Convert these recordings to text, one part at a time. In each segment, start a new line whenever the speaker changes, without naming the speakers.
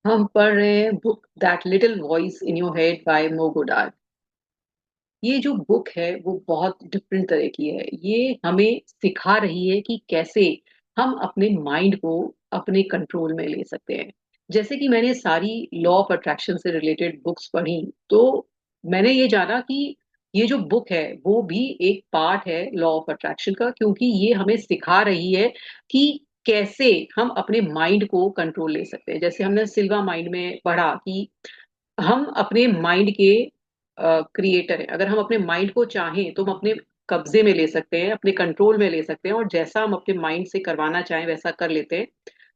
हम पढ़ रहे हैं book that little voice in your head by Mo Gawdat. ये जो बुक है वो बहुत डिफरेंट तरह की है। ये हमें सिखा रही है कि कैसे हम अपने माइंड को अपने कंट्रोल में ले सकते हैं। जैसे कि मैंने सारी लॉ ऑफ अट्रैक्शन से रिलेटेड बुक्स पढ़ी, तो मैंने ये जाना कि ये जो बुक है वो भी एक पार्ट है लॉ ऑफ अट्रैक्शन का, क्योंकि ये हमें सिखा रही है कि कैसे हम अपने माइंड को कंट्रोल ले सकते हैं। जैसे हमने सिल्वा माइंड में पढ़ा कि हम अपने माइंड के क्रिएटर हैं। अगर हम अपने माइंड को चाहें तो हम अपने कब्जे में ले सकते हैं, अपने कंट्रोल में ले सकते हैं, और जैसा हम अपने माइंड से करवाना चाहें वैसा कर लेते हैं।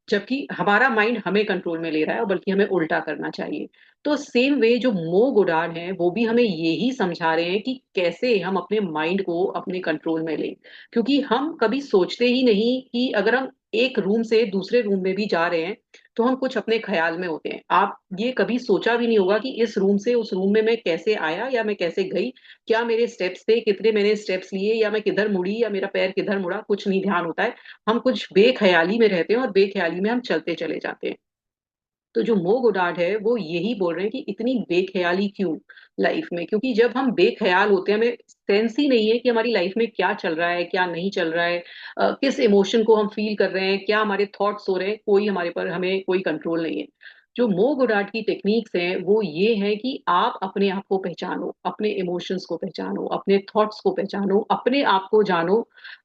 जबकि हमारा माइंड हमें कंट्रोल में ले रहा है, बल्कि हमें उल्टा करना चाहिए। तो सेम वे जो मो गोडार्ड हैं वो भी हमें यही समझा रहे हैं कि कैसे हम अपने माइंड को अपने कंट्रोल में लें। क्योंकि हम कभी सोचते ही नहीं कि अगर हम एक रूम से दूसरे रूम में भी जा रहे हैं तो हम कुछ अपने ख्याल में होते हैं। आप ये कभी सोचा भी नहीं होगा कि इस रूम से उस रूम में मैं कैसे आया या मैं कैसे गई, क्या मेरे स्टेप्स थे, कितने मैंने स्टेप्स लिए, या मैं किधर मुड़ी या मेरा पैर किधर मुड़ा, कुछ नहीं ध्यान होता है। हम कुछ बेख्याली में रहते हैं और बेख्याली में हम चलते चले जाते हैं। तो जो मो गोडार्ड है वो यही बोल रहे हैं कि इतनी बेख्याली क्यों लाइफ में, क्योंकि जब हम बेख्याल होते हैं हमें सेंस ही नहीं है कि हमारी लाइफ में क्या चल रहा है क्या नहीं चल रहा है, किस इमोशन को हम फील कर रहे हैं, क्या हमारे थॉट्स हो रहे हैं, कोई हमारे पर हमें कोई कंट्रोल नहीं है। जो मो गोडार्ड की टेक्निक्स हैं वो ये है कि आप अपने आप को पहचानो, अपने इमोशंस को पहचानो, अपने थॉट्स को पहचानो, अपने आप को जानो,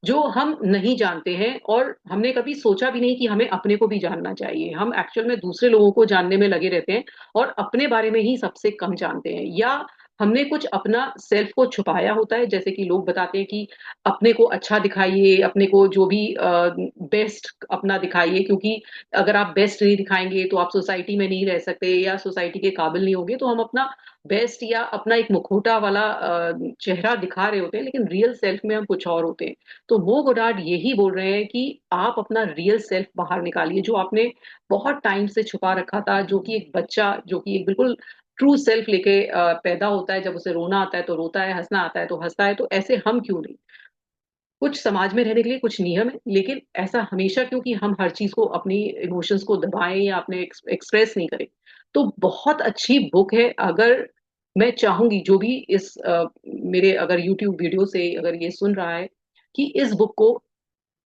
जो हम नहीं जानते हैं और हमने कभी सोचा भी नहीं कि हमें अपने को भी जानना चाहिए। हम एक्चुअल में दूसरे लोगों को जानने में लगे रहते हैं और अपने बारे में ही सबसे कम जानते हैं, या हमने कुछ अपना सेल्फ को छुपाया होता है। जैसे कि लोग बताते हैं कि अपने को अच्छा दिखाइए, अपने को जो भी बेस्ट अपना दिखाइए, क्योंकि अगर आप बेस्ट नहीं दिखाएंगे तो आप सोसाइटी में नहीं रह सकते या सोसाइटी के काबिल नहीं होंगे। तो हम अपना बेस्ट या अपना एक मुखौटा वाला चेहरा दिखा रहे होते हैं, लेकिन रियल सेल्फ में हम कुछ और होते हैं। तो वो गोडार्ड यही बोल रहे हैं कि आप अपना रियल सेल्फ बाहर निकालिए, जो आपने बहुत टाइम से छुपा रखा था। जो कि एक बच्चा जो कि एक बिल्कुल ट्रू सेल्फ लेके पैदा होता है, जब उसे रोना आता है तो रोता है, हंसना आता है तो हंसता है। तो ऐसे हम क्यों नहीं? कुछ समाज में रहने के लिए कुछ नियम है, लेकिन ऐसा हमेशा क्यों कि हम हर चीज को, अपनी इमोशंस को दबाएं या अपने एक्सप्रेस नहीं करें। तो बहुत अच्छी बुक है। अगर मैं चाहूंगी जो भी इस मेरे अगर यूट्यूब वीडियो से अगर ये सुन रहा है कि इस बुक को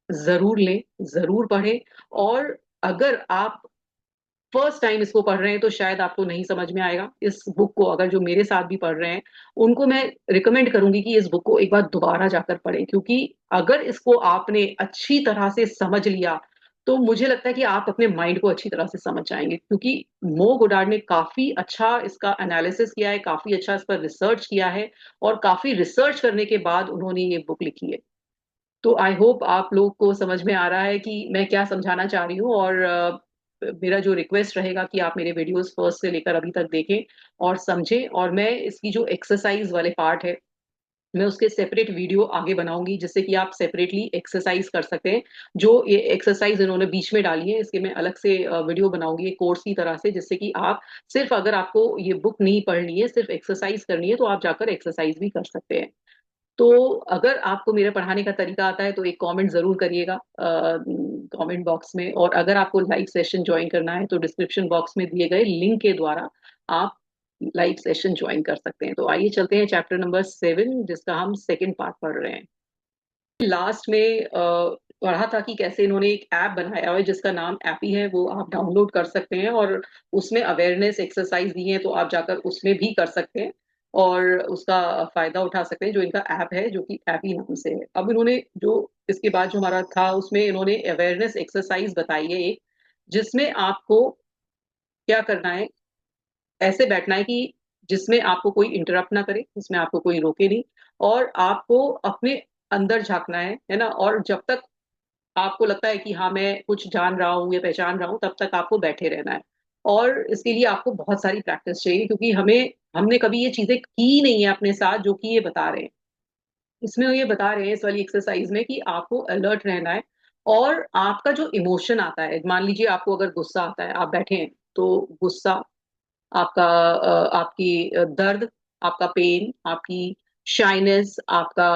जरूर लें, जरूर पढ़ें। और अगर आप फर्स्ट टाइम इसको पढ़ रहे हैं तो शायद आपको नहीं समझ में आएगा। इस बुक को अगर जो मेरे साथ भी पढ़ रहे हैं उनको मैं रिकमेंड करूंगी कि इस बुक को एक बार दोबारा जाकर पढ़ें, क्योंकि अगर इसको आपने अच्छी तरह से समझ लिया तो मुझे लगता है कि आप अपने माइंड को अच्छी तरह से समझ जाएंगे। क्योंकि मो गोडार्ड ने काफी अच्छा इसका एनालिसिस किया है, काफी अच्छा इस पर रिसर्च किया है, और काफी रिसर्च करने के बाद उन्होंने ये बुक लिखी है। तो आई होप आप लोग को समझ में आ रहा है कि मैं क्या समझाना चाह रही हूँ। और मेरा जो रिक्वेस्ट रहेगा कि आप मेरे वीडियोस फर्स्ट से लेकर अभी तक देखें और समझें। और मैं इसकी जो एक्सरसाइज वाले पार्ट है मैं उसके सेपरेट वीडियो आगे बनाऊंगी, जिससे कि आप सेपरेटली एक्सरसाइज कर सकते हैं। जो ये एक्सरसाइज इन्होंने बीच में डाली है इसके मैं अलग से वीडियो बनाऊंगी एक कोर्स की तरह से, जिससे कि आप सिर्फ, अगर आपको ये बुक नहीं पढ़नी है, सिर्फ एक्सरसाइज करनी है, तो आप जाकर एक्सरसाइज भी कर सकते हैं। तो अगर आपको मेरा पढ़ाने का तरीका आता है तो एक कमेंट जरूर करिएगा कमेंट बॉक्स में। और अगर आपको लाइव सेशन ज्वाइन करना है तो डिस्क्रिप्शन बॉक्स में दिए गए लिंक के द्वारा आप लाइव सेशन ज्वाइन कर सकते हैं। तो आइए चलते हैं चैप्टर नंबर 7, जिसका हम सेकंड पार्ट पढ़ रहे हैं। लास्ट में पढ़ा था कि कैसे इन्होंने एक ऐप बनाया हुआ है जिसका नाम एपी है, वो आप डाउनलोड कर सकते हैं और उसमें अवेयरनेस एक्सरसाइज दी है, तो आप जाकर उसमें भी कर सकते हैं और उसका फायदा उठा सकते हैं। जो इनका ऐप है जो कि एपी नाम से है। अब इन्होंने जो इसके बाद जो हमारा था उसमें इन्होंने अवेयरनेस एक्सरसाइज बताई है एक, जिसमें आपको क्या करना है, ऐसे बैठना है कि जिसमें आपको कोई इंटरप्ट ना करे, जिसमें आपको कोई रोके नहीं, और आपको अपने अंदर झांकना है ना। और जब तक आपको लगता है कि हाँ मैं कुछ जान रहा हूँ या पहचान रहा हूँ, तब तक आपको बैठे रहना है। और इसके लिए आपको बहुत सारी प्रैक्टिस चाहिए, क्योंकि हमने कभी ये चीजें की नहीं है अपने साथ जो कि ये बता रहे हैं। इसमें ये बता रहे हैं इस वाली एक्सरसाइज में कि आपको अलर्ट रहना है। और आपका जो इमोशन आता है, मान लीजिए आपको अगर गुस्सा आता है, आप बैठे हैं, तो गुस्सा आपका आपकी दर्द, आपका पेन, आपकी शाइनेस, आपका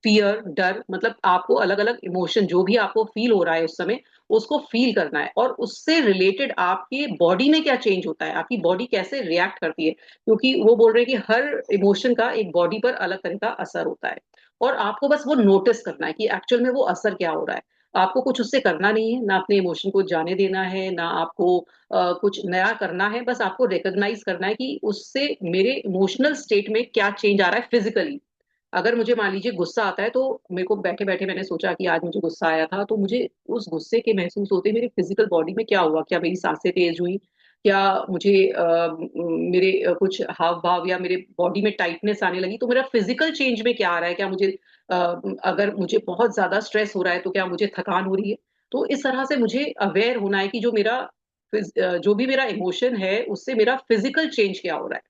फियर, डर, मतलब आपको अलग अलग इमोशन जो भी आपको फील हो रहा है उस समय, उसको फील करना है, और उससे रिलेटेड आपके बॉडी में क्या चेंज होता है, आपकी बॉडी कैसे रिएक्ट करती है, क्योंकि वो बोल रहे हैं कि हर इमोशन का एक बॉडी पर अलग तरह का असर होता है। और आपको बस वो नोटिस करना है कि एक्चुअल में वो असर क्या हो रहा है। आपको कुछ उससे करना नहीं है, ना अपने इमोशन को जाने देना है, ना आपको कुछ नया करना है, बस आपको रिकॉग्नाइज करना है कि उससे मेरे इमोशनल स्टेट में क्या चेंज आ रहा है फिजिकली। अगर मुझे मान लीजिए गुस्सा आता है, तो मेरे को बैठे बैठे मैंने सोचा कि आज मुझे गुस्सा आया था, तो मुझे उस गुस्से के महसूस होते मेरे फिजिकल बॉडी में क्या हुआ, क्या मेरी सांसें तेज हुई, क्या मुझे मेरे कुछ हाव भाव या मेरे बॉडी में टाइटनेस आने लगी, तो मेरा फिजिकल चेंज में क्या आ रहा है, क्या मुझे अ, अगर मुझे बहुत ज्यादा स्ट्रेस हो रहा है तो क्या मुझे थकान हो रही है। तो इस तरह से मुझे अवेयर होना है कि जो भी मेरा इमोशन है उससे मेरा फिजिकल चेंज क्या हो रहा है।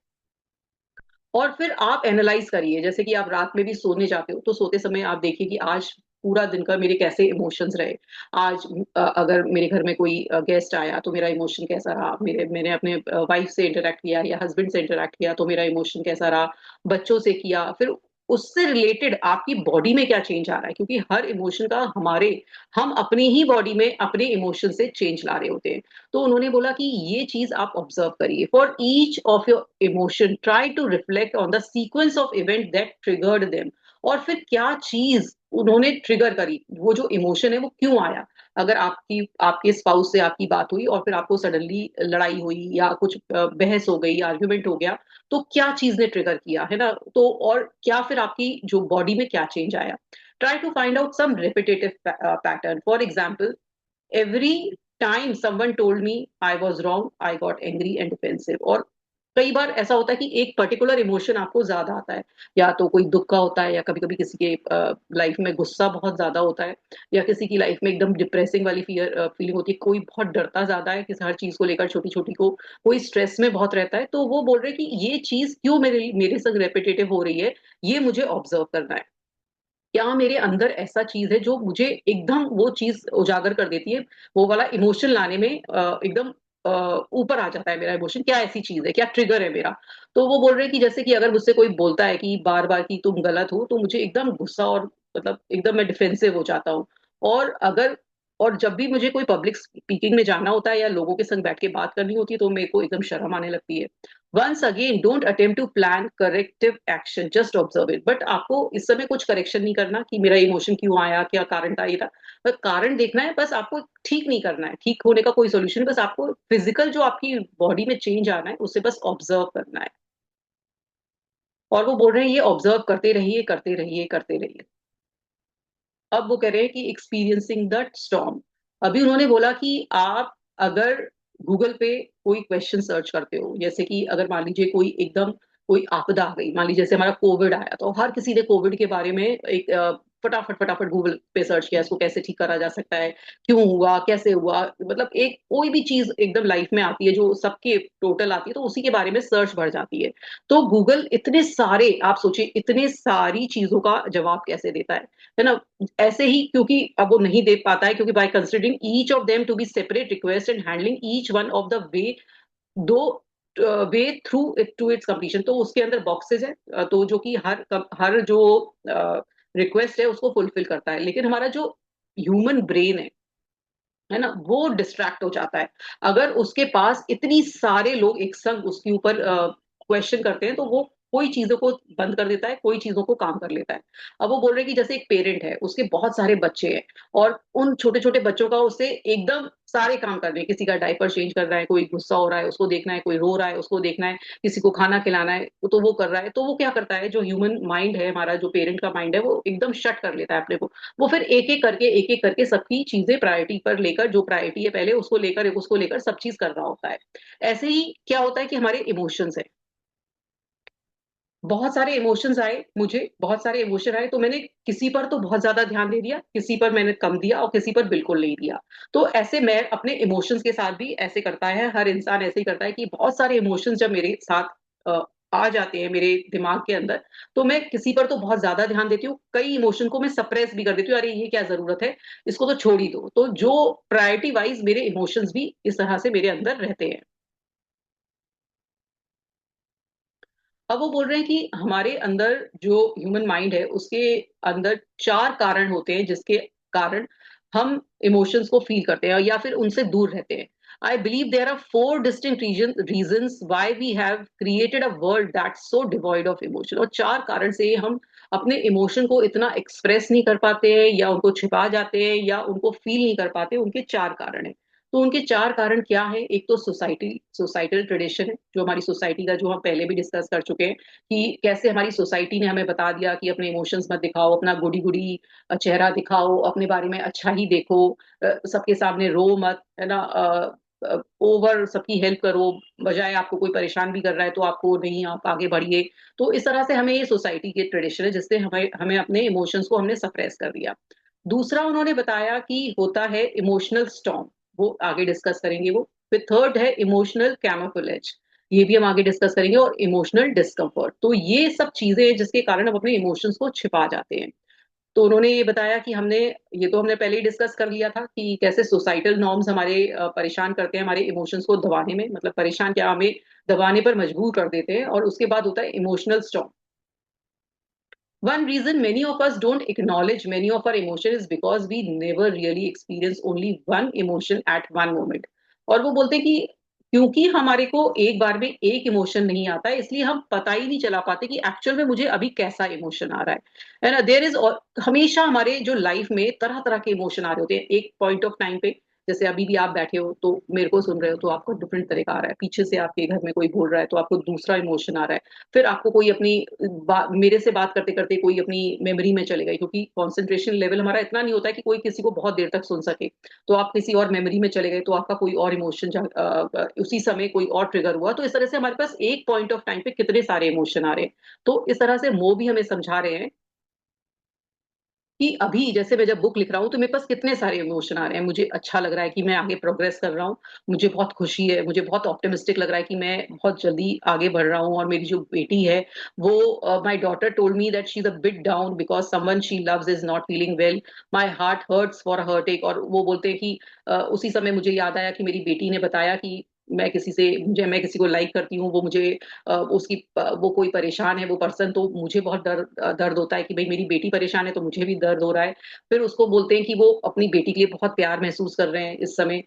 और फिर आप एनालाइज करिए, जैसे कि आप रात में भी सोने जाते हो, तो सोते समय आप देखिए कि आज पूरा दिन का मेरे कैसे इमोशंस रहे। आज अगर मेरे घर में कोई गेस्ट आया तो मेरा इमोशन कैसा रहा, मैंने अपने वाइफ से इंटरेक्ट किया या हस्बैंड से इंटरेक्ट किया तो मेरा इमोशन कैसा रहा, बच्चों से किया, फिर उससे रिलेटेड आपकी बॉडी में क्या चेंज आ रहा है, क्योंकि हर इमोशन का हम अपनी ही बॉडी में अपने इमोशन से चेंज ला रहे होते हैं। तो उन्होंने बोला कि ये चीज आप ऑब्जर्व करिए, for each of your emotion try to reflect on the sequence of event that triggered them. और फिर क्या चीज उन्होंने ट्रिगर करी, वो जो इमोशन है वो क्यों आया। अगर आपके स्पाउस से आपकी बात हुई और फिर आपको सडनली लड़ाई हुई या कुछ बहस हो गई, आर्ग्यूमेंट हो गया, तो क्या चीज ने ट्रिगर किया है ना, तो और क्या फिर आपकी जो बॉडी में क्या चेंज आया। Try to find out some repetitive pattern, for example every time someone told me I was wrong, I got angry and defensive। और कई बार ऐसा होता है कि एक पर्टिकुलर इमोशन आपको ज्यादा आता है, या तो कोई दुख का होता है, या कभी कभी किसी के लाइफ में गुस्सा बहुत ज्यादा होता है, या किसी की लाइफ में एकदम डिप्रेसिंग वाली फीलिंग होती है, कोई बहुत डरता ज्यादा है किसी हर चीज को लेकर, छोटी छोटी को, कोई स्ट्रेस में बहुत रहता है, तो वो बोल रहे हैं कि ये चीज क्यों मेरे मेरे संग रेपिटेटिव हो रही है, ये मुझे ऑब्जर्व करना है। क्या मेरे अंदर ऐसा चीज है जो मुझे एकदम वो चीज उजागर कर देती है, वो वाला इमोशन लाने में एकदम ऊपर आ जाता है मेरा इमोशन, क्या ऐसी चीज है, क्या ट्रिगर है मेरा। तो वो बोल रहे हैं कि जैसे कि अगर मुझसे कोई बोलता है कि बार बार कि तुम गलत हो, तो मुझे एकदम गुस्सा और मतलब एकदम मैं डिफेंसिव हो जाता हूँ। और अगर और जब भी मुझे कोई पब्लिक स्पीकिंग में जाना होता है या लोगों के संग बैठ के बात करनी होती है, तो मेरे को एकदम शर्म आने लगती है। Once again don't attempt to plan corrective action, just observe it. But आपको इस समय कुछ करेक्शन नहीं करना कि मेरा इमोशन क्यों आया, क्या कारण था, ये था, बस कारण देखना है, बस आपको ठीक नहीं करना है, ठीक होने का कोई सोल्यूशन, बस आपको फिजिकल जो आपकी बॉडी में चेंज आना है उसे बस ऑब्जर्व करना है। और वो बोल रहे हैं ये ऑब्जर्व करते रहिए, करते रहिए, करते रहिए। अब वो कह रहे हैं कि एक्सपीरियंसिंग द स्टॉर्म। अभी उन्होंने बोला कि आप अगर गूगल पे कोई क्वेश्चन सर्च करते हो, जैसे कि अगर मान लीजिए कोई एकदम कोई आपदा आ गई, मान लीजिए जैसे हमारा कोविड आया, तो हर किसी ने कोविड के बारे में एक फटाफट फटाफट गूगल पे सर्च किया, इसको कैसे ठीक करा जा सकता है, क्यों हुआ, कैसे हुआ, मतलब एक कोई भी चीज एकदम लाइफ में आती है जो सबके टोटल आती है, तो उसी के बारे में सर्च बढ़ जाती है। तो गूगल इतने सारे, आप सोचिए इतने सारी चीजों का जवाब कैसे देता है ना। ऐसे ही क्योंकि अब वो नहीं दे पाता है, क्योंकि by considering each of them to be separate request and handling each one of the way, दो way through it to its completion, तो उसके अंदर बॉक्सेस है, तो जो कि हर जो रिक्वेस्ट है उसको फुलफिल करता है, लेकिन हमारा जो ह्यूमन ब्रेन है ना, वो डिस्ट्रैक्ट हो जाता है। अगर उसके पास इतनी सारे लोग एक संग उसके ऊपर क्वेश्चन करते हैं, तो वो कोई चीजों को बंद कर देता है, कोई चीजों को काम कर लेता है। अब वो बोल रहे हैं कि जैसे एक पेरेंट है, उसके बहुत सारे बच्चे हैं, और उन छोटे छोटे बच्चों का उसे एकदम सारे काम करने हैं, किसी का डायपर चेंज कर रहा है, कोई गुस्सा हो रहा है उसको देखना है, कोई रो रहा है उसको देखना है, किसी को खाना खिलाना है तो वो कर रहा है, तो वो क्या करता है, जो ह्यूमन माइंड है हमारा, जो पेरेंट का माइंड है, वो एकदम शट कर लेता है अपने को। वो फिर एक एक करके सबकी चीजें प्रायोरिटी पर लेकर, जो प्रायोरिटी है पहले उसको लेकर सब चीज कर रहा होता है। ऐसे ही क्या होता है कि हमारे इमोशंस है, बहुत सारे इमोशंस आए, मुझे बहुत सारे इमोशन आए, तो मैंने किसी पर तो बहुत ज्यादा ध्यान दे दिया, किसी पर मैंने कम दिया, और किसी पर बिल्कुल नहीं दिया। तो ऐसे मैं अपने इमोशंस के साथ भी ऐसे करता है, हर इंसान ऐसे ही करता है कि बहुत सारे इमोशंस जब मेरे साथ आ जाते हैं मेरे दिमाग के अंदर, तो मैं किसी पर तो बहुत ज्यादा ध्यान देती हूँ, कई इमोशन को मैं सप्रेस भी कर देती हूँ, अरे ये क्या जरूरत है, इसको तो छोड़ ही दो। तो जो प्रायोरिटी वाइज मेरे इमोशंस भी इस तरह से मेरे अंदर रहते हैं। अब वो बोल रहे हैं कि हमारे अंदर जो ह्यूमन माइंड है उसके अंदर चार कारण होते हैं जिसके कारण हम इमोशंस को फील करते हैं या फिर उनसे दूर रहते हैं। I believe there are four distinct reasons why we have created a world that's so devoid of emotion. और चार कारण से हम अपने इमोशन को इतना एक्सप्रेस नहीं कर पाते हैं या उनको छिपा जाते हैं या उनको फील नहीं कर पाते। उनके चार कारण हैं। तो उनके चार कारण क्या है? एक तो सोसाइटल ट्रेडिशन है, जो हमारी सोसाइटी का, जो हम पहले भी डिस्कस कर चुके हैं कि कैसे हमारी सोसाइटी ने हमें बता दिया कि अपने इमोशंस मत दिखाओ, अपना गुडी गुडी चेहरा दिखाओ, अपने बारे में अच्छा ही देखो, सबके सामने रो मत, है ना, ओवर सबकी हेल्प करो, बजाय आपको कोई परेशान भी कर रहा है तो आपको नहीं, आप आगे बढ़िए। तो इस तरह से हमें ये सोसाइटी के ट्रेडिशन है जिससे हमें हमें अपने इमोशंस को हमने सप्रेस कर दिया। दूसरा उन्होंने बताया कि होता है इमोशनल स्टॉर्म, वो आगे डिस्कस करेंगे वो। फिर थर्ड है इमोशनल कैमोफ्लेज, ये भी हम आगे डिस्कस करेंगे। और इमोशनल डिस्कम्फर्ट, तो ये सब चीजें हैं जिसके कारण हम अपने इमोशंस को छिपा जाते हैं। तो उन्होंने ये बताया कि हमने, ये तो हमने पहले ही डिस्कस कर लिया था कि कैसे सोसाइटल नॉर्म्स हमारे परेशान करते हैं हमारे इमोशंस को दबाने में, मतलब परेशान क्या, हमें दबाने पर मजबूर कर देते हैं। और उसके बाद होता है emotional storm. One reason many of us don't acknowledge many of our emotions is because we never really experience only one emotion at one moment. और वो बोलते हैं कि क्योंकि हमारे को एक बार में एक इमोशन नहीं आता है, इसलिए हम पता ही नहीं चला पाते कि एक्चुअल में मुझे अभी कैसा इमोशन आ रहा है ना। देयर इज, हमेशा हमारे जो लाइफ में तरह तरह के इमोशन आ रहे होते हैं एक पॉइंट ऑफ टाइम पे। जैसे अभी भी आप बैठे हो तो मेरे को सुन रहे हो तो आपको डिफरेंट तरह का आ रहा है, पीछे से आपके घर में कोई बोल रहा है तो आपको दूसरा इमोशन आ रहा है। फिर आपको कोई अपनी मेरे से बात करते करते कोई अपनी मेमोरी में चले गए, क्योंकि कंसंट्रेशन लेवल हमारा इतना नहीं होता है कि कोई किसी को बहुत देर तक सुन सके। तो आप किसी और मेमोरी में चले गए तो आपका कोई और इमोशन उसी समय कोई और ट्रिगर हुआ। तो इस तरह से हमारे पास एक पॉइंट ऑफ टाइम पे कितने सारे इमोशन आ रहे हैं। तो इस तरह से मो भी हमें समझा रहे हैं कि अभी जैसे मैं जब बुक लिख रहा हूँ तो मेरे पास कितने सारे इमोशन आ रहे हैं। मुझे अच्छा लग रहा है कि मैं आगे प्रोग्रेस कर रहा हूँ, मुझे बहुत खुशी है, मुझे बहुत ऑप्टिमिस्टिक लग रहा है कि मैं बहुत जल्दी आगे बढ़ रहा हूँ। और मेरी जो बेटी है वो, my daughter told me that she is a bit down because someone she loves is not feeling well, my heart hurts for her sake. और वो बोलते हैं कि उसी समय मुझे याद आया कि मेरी बेटी ने बताया कि मैं किसी को लाइक करती हूँ, वो मुझे वो कोई परेशान है वो पर्सन, तो मुझे बहुत दर्द होता है कि भाई मेरी बेटी परेशान है तो मुझे भी दर्द हो रहा है। फिर उसको बोलते हैं कि वो अपनी बेटी के लिए बहुत प्यार महसूस कर रहे हैं इस समय।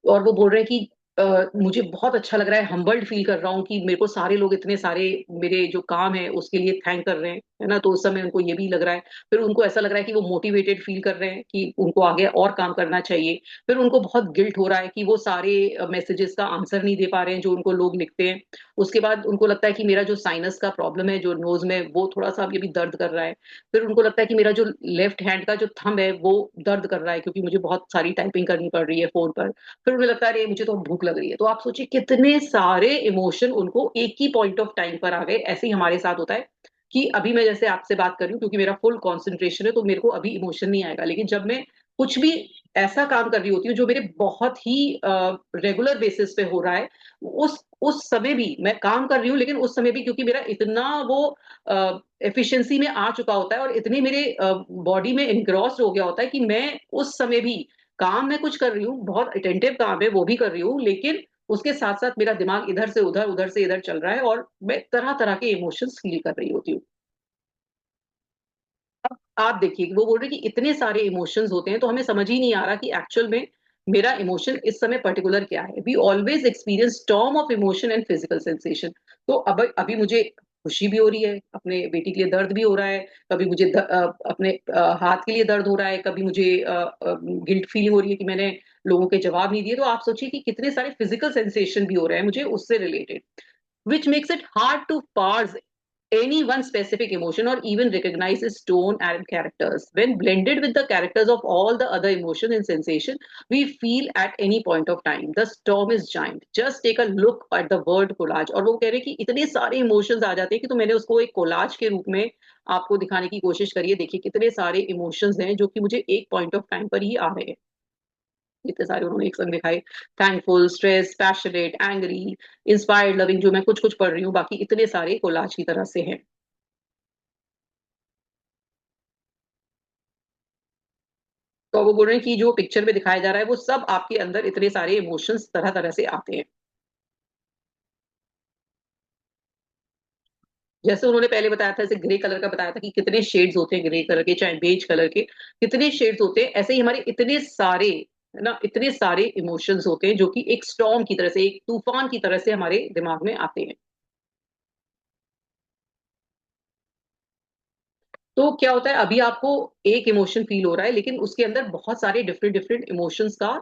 और वो बोल रहे हैं कि मुझे बहुत अच्छा लग रहा है, हम्बल्ड फील कर रहा हूँ कि मेरे को सारे लोग इतने सारे मेरे जो काम है उसके लिए थैंक कर रहे हैं, है ना। तो उस समय उनको ये भी लग रहा है। फिर उनको ऐसा लग रहा है कि वो मोटिवेटेड फील कर रहे हैं कि उनको आगे और काम करना चाहिए। फिर उनको बहुत गिल्ट हो रहा है कि वो सारे मैसेजेस का आंसर नहीं दे पा रहे हैं जो उनको लोग लिखते हैं। उसके बाद उनको लगता है कि मेरा जो साइनस का प्रॉब्लम है जो नोज में, वो थोड़ा सा अभी अभी दर्द कर रहा है। फिर उनको लगता है कि मेरा जो लेफ्ट हैंड का जो थंब है वो दर्द कर रहा है क्योंकि मुझे बहुत सारी टाइपिंग करनी पड़ रही है फोन पर। फिर उन्हें लगता है अरे मुझे तो भूख लग रही है। तो आप सोचिए कितने सारे इमोशन उनको एक ही पॉइंट ऑफ टाइम पर आ गए। ऐसे ही हमारे साथ होता है कि अभी मैं जैसे आपसे बात कर रही हूँ क्योंकि मेरा फुल कंसंट्रेशन है तो मेरे को अभी इमोशन नहीं आएगा, लेकिन जब मैं कुछ भी ऐसा काम कर रही होती हूँ जो मेरे बहुत ही रेगुलर बेसिस पे हो रहा है, उस समय भी मैं काम कर रही हूँ, लेकिन उस समय भी क्योंकि मेरा इतना वो एफिशिएंसी में आ चुका होता है और इतने मेरे बॉडी में इनग्रॉस्ड हो गया होता है कि मैं उस समय भी काम मैं कुछ कर रही हूँ, बहुत अटेंटिव काम है वो भी कर रही हूँ, लेकिन उसके साथ साथ मेरा दिमाग इधर से उधर, उधर से इधर चल रहा है और मैं तरह तरह के इमोशंस फील कर रही होती हूँ। अब आप देखिए कि वो बोल रहे हैं कि इतने सारे इमोशंस होते हैं तो हमें समझ ही नहीं आ रहा कि एक्चुअल में मेरा इमोशन इस समय पर्टिकुलर क्या है। We always experience storm of emotion and physical sensation. तो अब अभी मुझे खुशी भी हो रही है, अपने बेटी के लिए दर्द भी हो रहा है, कभी मुझे अपने हाथ के लिए दर्द हो रहा है, कभी मुझे गिल्ट फीलिंग हो रही है कि मैंने लोगों के जवाब नहीं दिए। तो आप सोचिए कि कितने सारे फिजिकल सेंसेशन भी हो रहे हैं मुझे उससे related, which makes it hard to parse any one specific emotion or even recognize its tone and characters. When blended with the characters of all the other emotions and sensation we feel at any point of time, the storm is giant. Just take a look at the word collage. और वो कह रहे हैं कि इतने सारे emotions आ जाते हैं कि तो मैंने उसको एक कोलाज के रूप में आपको दिखाने की कोशिश करी है। देखिए कितने सारे इमोशंस हैं जो कि मुझे एक पॉइंट ऑफ टाइम पर ही आ रहे हैं। इतने सारे उन्होंने एक संग दिखाए, thankful, stress, passionate, angry, inspired, loving, जो मैं कुछ कुछ पढ़ रही हूँ, बाकी इतने सारे कोलाज की तरह से हैं। तो वो बोल रहे हैं कि जो पिक्चर में दिखाया जा रहा है वो सब आपके अंदर इतने सारे इमोशंस तरह तरह से आते हैं। जैसे उन्होंने पहले बताया था, जैसे ग्रे कलर का बताया था कि कितने शेड्स होते हैं ग्रे कलर के, चाहे बेज कलर के कितने शेड्स होते हैं, ऐसे ही हमारे इतने सारे, है ना, इतने सारे इमोशंस होते हैं जो कि एक स्टॉर्म की तरह से, एक तूफान की तरह से हमारे दिमाग में आते हैं। तो क्या होता है, अभी आपको एक इमोशन फील हो रहा है, लेकिन उसके अंदर बहुत सारे डिफरेंट डिफरेंट इमोशंस का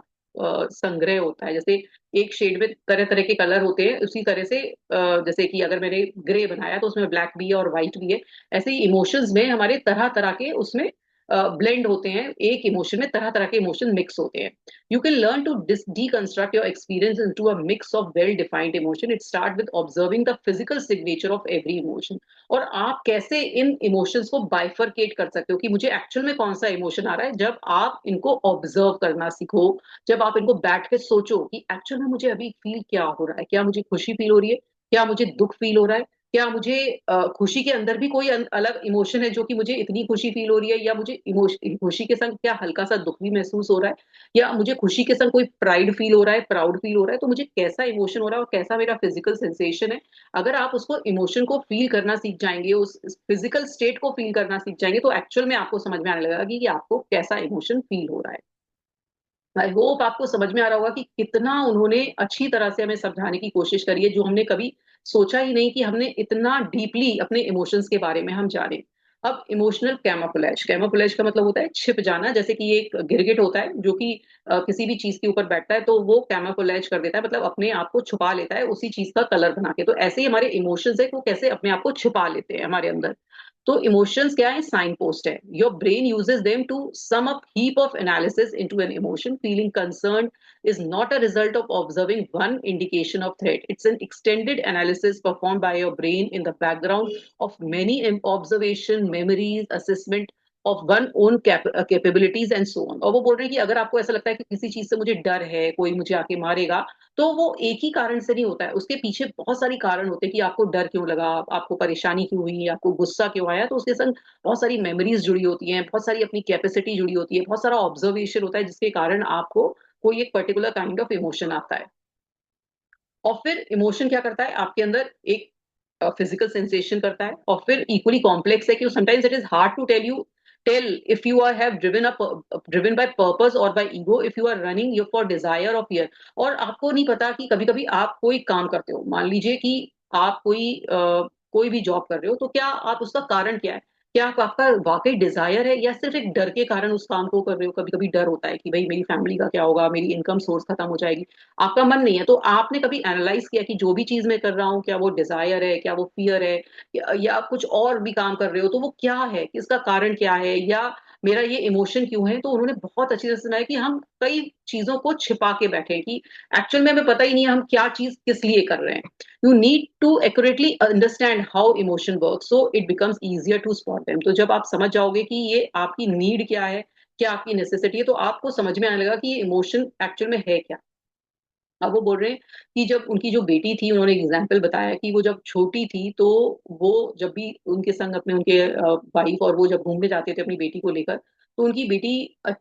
संग्रह होता है। जैसे एक शेड में तरह तरह के कलर होते हैं, उसी तरह से जैसे कि अगर मैंने ग्रे बनाया तो उसमें ब्लैक भी है और व्हाइट भी है। ऐसे ही इमोशंस में हमारे तरह तरह के उसमें ब्लेंड होते हैं, एक इमोशन में तरह तरह के इमोशन मिक्स होते हैं। You can learn to deconstruct your experience into a mix of well-defined emotion. It starts with observing the physical signature of every emotion. और आप कैसे इन इमोशंस को बाइफरकेट कर सकते हो कि मुझे एक्चुअल में कौन सा इमोशन आ रहा है, जब आप इनको ऑब्जर्व करना सीखो, जब आप इनको बैठ के सोचो कि एक्चुअल में मुझे अभी फील क्या हो रहा है, क्या मुझे खुशी फील हो रही है, क्या मुझे दुख फील हो रहा है, क्या मुझे खुशी के अंदर भी कोई अलग इमोशन है जो कि मुझे इतनी खुशी फील हो रही है, या मुझे इमोशन खुशी के संग क्या हल्का सा दुख भी महसूस हो रहा है, या मुझे खुशी के संग कोई प्राइड फील हो रहा है, प्राउड फील हो रहा है, तो मुझे कैसा इमोशन हो रहा है और कैसा मेरा फिजिकल सेंसेशन है। अगर आप उसको इमोशन को फील करना सीख जाएंगे, उस फिजिकल स्टेट को फील करना सीख जाएंगे, तो एक्चुअल में आपको समझ में आने लगेगा कि आपको कैसा इमोशन फील हो रहा है। आई होप आपको समझ में आ रहा होगा कि कितना उन्होंने अच्छी तरह से हमें समझाने की कोशिश करी है, जो हमने कभी सोचा ही नहीं कि हमने इतना डीपली अपने इमोशंस के बारे में हम जाने। अब इमोशनल कैमोफ्लेज, कैमोफ्लेज का मतलब होता है छिप जाना। जैसे कि एक गिरगिट होता है जो कि किसी भी चीज के ऊपर बैठता है तो वो कैमोफ्लेज कर देता है, मतलब अपने आप को छुपा लेता है उसी चीज का कलर बना के। तो ऐसे ही हमारे इमोशंस है, वो कैसे अपने आप को छुपा लेते हैं हमारे अंदर। तो इमोशंस क्या है, साइन पोस्ट है। Your brain uses them to sum up heap of analysis into an emotion. Feeling concern is not a result of observing one indication of threat. It's an extended analysis performed by your brain in the background of many observation, memories, assessment of one own capabilities and so on. और वो बोल रहे हैं कि अगर आपको ऐसा लगता है कि किसी चीज से मुझे डर है, कोई मुझे आके मारेगा, तो वो एक ही कारण से नहीं होता है, उसके पीछे बहुत सारी कारण होते हैं कि आपको डर क्यों लगा, आपको परेशानी क्यों हुई, आपको गुस्सा क्यों आया। तो उसके संग बहुत सारी मेमोरीज जुड़ी होती हैं, बहुत सारी अपनी कैपेसिटी जुड़ी होती है, बहुत सारा ऑब्जर्वेशन होता है जिसके कारण आपको कोई एक पर्टिकुलर काइंड ऑफ इमोशन आता है। और फिर इमोशन क्या करता है आपके अंदर, एक फिजिकल सेंसेशन करता है, और फिर इक्वली कॉम्प्लेक्स है कि sometimes it is hard to tell if you are have driven by purpose और by ego, if you are running you for desire और फियर। और आपको नहीं पता कि कभी कभी आप कोई काम करते हो, मान लीजिए कि आप कोई भी जॉब कर रहे हो, तो क्या आप उसका कारण क्या है, क्या आपका वाकई डिजायर है या सिर्फ एक डर के कारण उस काम को कर रहे हो। कभी कभी डर होता है कि भाई मेरी फैमिली का क्या होगा, मेरी इनकम सोर्स खत्म हो जाएगी, आपका मन नहीं है। तो आपने कभी एनालाइज किया कि जो भी चीज मैं कर रहा हूँ, क्या वो डिजायर है, क्या वो फियर है, या कुछ और भी काम कर रहे हो तो वो क्या है, किसका कारण क्या है, या मेरा ये इमोशन क्यों है। तो उन्होंने बहुत अच्छी तरह से सुनाया कि हम कई चीजों को छिपा के बैठे हैं, कि एक्चुअल में हमें पता ही नहीं है हम क्या चीज किस लिए कर रहे हैं। You need to accurately understand how emotion work, so it becomes easier to spot them. तो जब आप समझ जाओगे कि ये आपकी नीड क्या है, क्या आपकी नेसेसिटी है, तो आपको समझ में आने लगा कि ये इमोशन एक्चुअल में है क्या। अब वो बोल रहे हैं कि जब उनकी जो बेटी थी, उन्होंने एग्जाम्पल बताया कि वो जब छोटी थी तो वो जब भी उनके संग अपने उनके वाइफ और वो जब घूमने जाते थे अपनी बेटी को लेकर, तो उनकी बेटी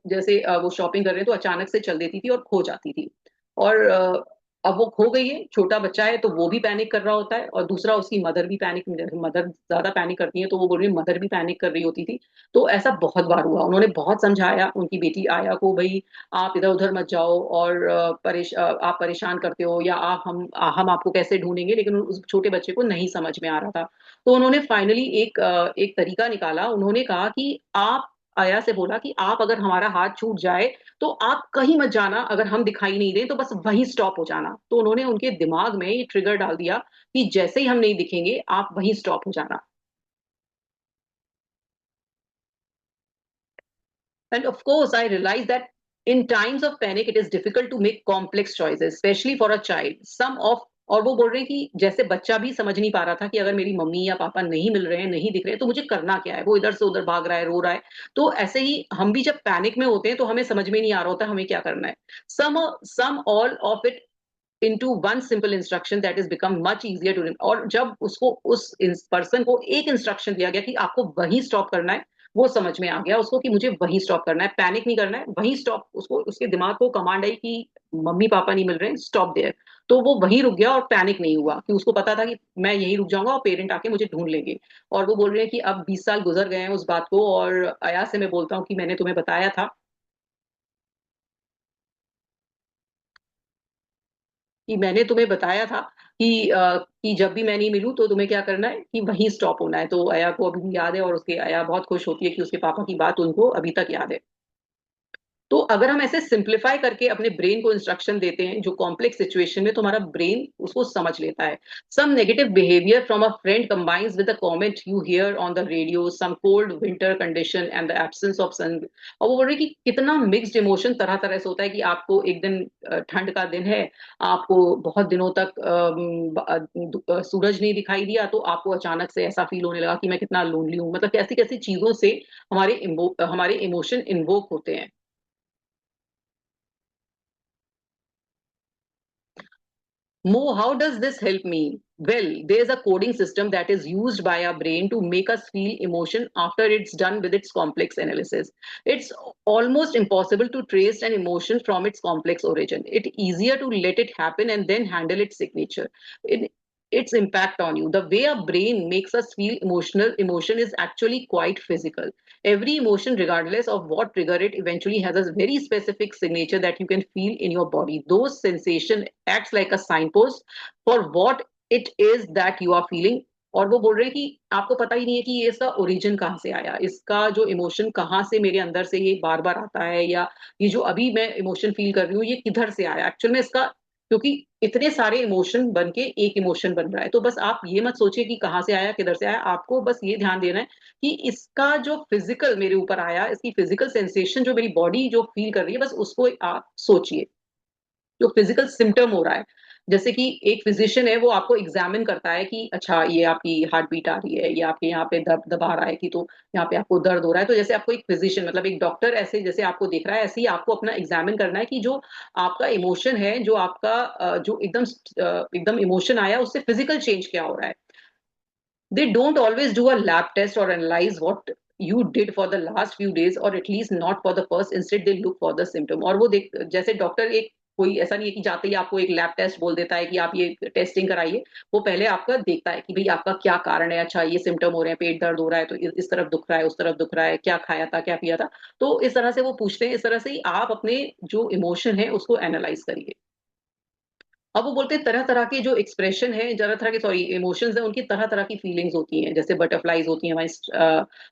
जैसे वो शॉपिंग कर रहे हैं तो अचानक से चल देती थी और खो जाती थी। और अब वो खो गई है, छोटा बच्चा है तो वो भी पैनिक कर रहा होता है, और दूसरा उसकी मदर भी पैनिक, मदर ज्यादा पैनिक करती है तो वो बोल रही है मदर भी पैनिक कर रही होती थी। तो ऐसा बहुत बार हुआ, उन्होंने बहुत समझाया उनकी बेटी आया को, भाई आप इधर उधर मत जाओ, और आप परेशान करते हो, या आप हम आपको कैसे ढूंढेंगे, लेकिन उस छोटे बच्चे को नहीं समझ में आ रहा था। तो उन्होंने फाइनली एक तरीका निकाला। उन्होंने कहा कि आप, आया से बोला कि आप अगर हमारा हाथ छूट जाए तो आप कहीं मत जाना, अगर हम दिखाई नहीं दें तो बस वहीं स्टॉप हो जाना। तो उन्होंने उनके दिमाग में ये ट्रिगर डाल दिया कि जैसे ही हम नहीं दिखेंगे आप वहीं स्टॉप हो जाना। And of course, I realize that in times of panic, it is difficult to make complex choices, especially for a child. Some of, और वो बोल रहे हैं कि जैसे बच्चा भी समझ नहीं पा रहा था कि अगर मेरी मम्मी या पापा नहीं मिल रहे हैं, नहीं दिख रहे हैं, तो मुझे करना क्या है। वो इधर से उधर भाग रहा है, रो रहा है। तो ऐसे ही हम भी जब पैनिक में होते हैं तो हमें समझ में नहीं आ रहा होता हमें क्या करना है। Sum all of it into one simple instruction that has become much easier to, और जब उसको उस पर्सन को एक इंस्ट्रक्शन दिया गया कि आपको वहीं स्टॉप करना है, वो समझ में आ गया उसको कि मुझे वहीं स्टॉप करना है, पैनिक नहीं करना है, वहीं स्टॉप। उसको उसके दिमाग को कमांड आई कि मम्मी पापा नहीं मिल रहे हैं, स्टॉप देयर। तो वो वहीं रुक गया और पैनिक नहीं हुआ, कि उसको पता था कि मैं यहीं रुक जाऊंगा और पेरेंट आके मुझे ढूंढ लेंगे। और वो बोल रहे हैं कि अब 20 साल गुजर गए हैं उस बात को, और अया से मैं बोलता हूँ कि मैंने तुम्हें बताया था कि जब भी मैं नहीं मिलूं तो तुम्हें क्या करना है कि वहीं स्टॉप होना है। तो अया को अभी भी याद है, और उसके अया बहुत खुश होती है कि उसके पापा की बात उनको अभी तक याद है। तो अगर हम ऐसे सिंप्लीफाई करके अपने ब्रेन को इंस्ट्रक्शन देते हैं, जो कॉम्प्लेक्स सिचुएशन में तुम्हारा ब्रेन उसको समझ लेता है। Some negative behaviour from a friend combines with the comment you hear on the radio, some cold winter condition and the absence of sun. और वो बोल रही कि कितना मिक्स्ड इमोशन तरह तरह से होता है, कि आपको एक दिन ठंड का दिन है, आपको बहुत दिनों तक सूरज नहीं दिखाई दिया, तो आपको अचानक से ऐसा फील होने लगा कि मैं कितना लोनली हूँ। मतलब कैसी कैसी चीजों से हमारे इमोशन इन्वोक होते हैं। Mo, how does this help me? Well, there's a coding system that is used by our brain to make us feel emotion after it's done with its complex analysis. It's almost impossible to trace an emotion from its complex origin. It's easier to let it happen and then handle its signature. Its impact on you. The way a brain makes us feel emotion is actually quite physical. Every emotion, regardless of what trigger it, eventually has a very specific signature that you can feel in your body. Those sensation acts like a signpost for what it is that you are feeling. और वो बोल रहे हैं कि आपको पता ही नहीं है कि ये इसका ओरिजिन कहाँ से आया, इसका जो इमोशन कहाँ से मेरे अंदर से ये बार बार आता है, या ये जो अभी मैं इमोशन फील कर रही हूँ ये किधर से आया एक्चुअल में इसका। क्योंकि इतने सारे इमोशन बन के एक इमोशन बन रहा है, तो बस आप ये मत सोचिए कि कहाँ से आया किधर से आया, आपको बस ये ध्यान देना है कि इसका जो फिजिकल मेरे ऊपर आया, इसकी फिजिकल सेंसेशन जो मेरी बॉडी जो फील कर रही है, बस उसको आप सोचिए, जो फिजिकल सिम्टम हो रहा है। जैसे कि एक फिजिशियन है, वो आपको एग्जामिन करता है कि अच्छा ये आपकी हार्ट बीट आ रही है, ये आपके यहाँ पे दर्द दबा रहा है, कि तो यहाँ पे आपको दर्द हो रहा है। तो जैसे आपको एक फिजिशियन मतलब एक डॉक्टर ऐसे जैसे आपको देख रहा है, ऐसे ही आपको अपना एग्जामिन करना है कि जो आपका इमोशन है, जो आपका जो एकदम इमोशन आया, उससे फिजिकल चेंज क्या हो रहा है। They don't always do a lab test or analyze what you did for the last few days, or at least not for the first. Instead they look for the symptom। और वो देख जैसे doctor एक कोई ऐसा नहीं है कि जाते ही आपको एक लैब टेस्ट बोल देता है कि आप ये टेस्टिंग कराइए। वो पहले आपका देखता है कि भाई आपका क्या कारण है, अच्छा ये सिम्टम हो रहे हैं, पेट दर्द हो रहा है तो इस तरफ दुख रहा है, उस तरफ दुख रहा है, क्या खाया था क्या पिया था। तो इस तरह से वो पूछते हैं, इस तरह से ही आप अपने जो इमोशन है उसको एनालाइज करिए। अब वो बोलते हैं तरह तरह के जो एक्सप्रेशन है, तरह तरह के सॉरी इमोशंस है, उनकी तरह तरह की फीलिंग्स होती हैं। जैसे बटरफ्लाईज होती हैं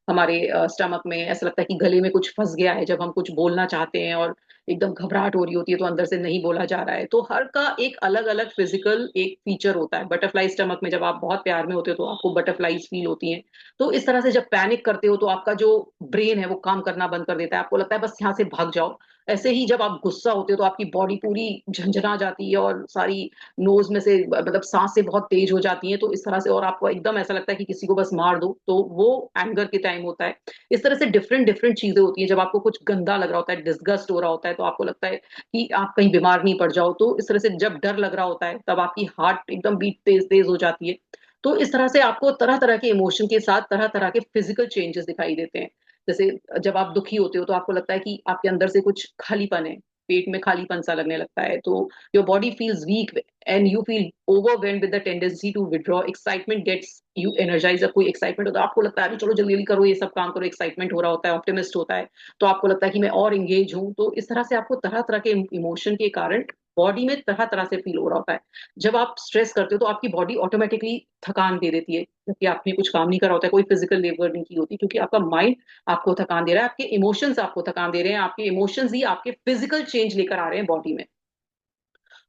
हमारे स्टमक में, ऐसा लगता है कि गले में कुछ फंस गया है जब हम कुछ बोलना चाहते हैं, और एकदम घबराहट हो रही होती है तो अंदर से नहीं बोला जा रहा है। तो हर का एक अलग अलग फिजिकल एक फीचर होता है। बटरफ्लाई स्टमक में जब आप बहुत प्यार में होते हो तो आपको बटरफ्लाईज फील होती हैं। तो इस तरह से जब पैनिक करते हो तो आपका जो ब्रेन है वो काम करना बंद कर देता है, आपको लगता है बस यहाँ से भाग जाओ। ऐसे ही जब आप गुस्सा होते हो तो आपकी बॉडी पूरी झंझना जाती है, और सारी नोज में से मतलब सांसें बहुत तेज हो जाती हैं। तो इस तरह से और आपको एकदम ऐसा लगता है कि किसी को बस मार दो, तो वो एंगर के टाइम होता है। इस तरह से डिफरेंट डिफरेंट चीजें होती हैं। जब आपको कुछ गंदा लग रहा होता है, डिस्गस्ट हो रहा होता है, तो आपको लगता है कि आप कहीं बीमार नहीं पड़ जाओ। तो इस तरह से जब डर लग रहा होता है तब आपकी हार्ट एकदम बीट तेज तेज हो जाती है। तो इस तरह से आपको तरह तरह के इमोशन के साथ तरह तरह के फिजिकल चेंजेस दिखाई देते हैं। जैसे जब आप दुखी होते हो तो आपको लगता है कि आपके अंदर से कुछ खालीपन है, पेट में खालीपन सा लगने लगता है। तो your body feels weak and you feel overwhelmed with the tendency to withdraw। excitement gets you energized। कोई एक्साइटमेंट होता है, आपको लगता है अरे चलो जल्दी जल्दी करो ये सब काम करो, एक्साइटमेंट हो रहा होता है, ऑप्टिमिस्ट होता है, तो आपको लगता है कि मैं और एंगेज हूँ। तो इस तरह से आपको तरह तरह के इमोशन के कारण बॉडी में तरह तरह से फील हो रहा होता है। जब आप स्ट्रेस करते हो तो आपकी बॉडी ऑटोमेटिकली थकान दे देती है, जबकि आपने कुछ काम नहीं करा होता है, कोई फिजिकल लेबर नहीं की होती, क्योंकि आपका माइंड आपको थकान दे रहा है, आपके इमोशंस आपको थकान दे रहे हैं, आपके इमोशंस ही आपके फिजिकल चेंज लेकर आ रहे हैं बॉडी में।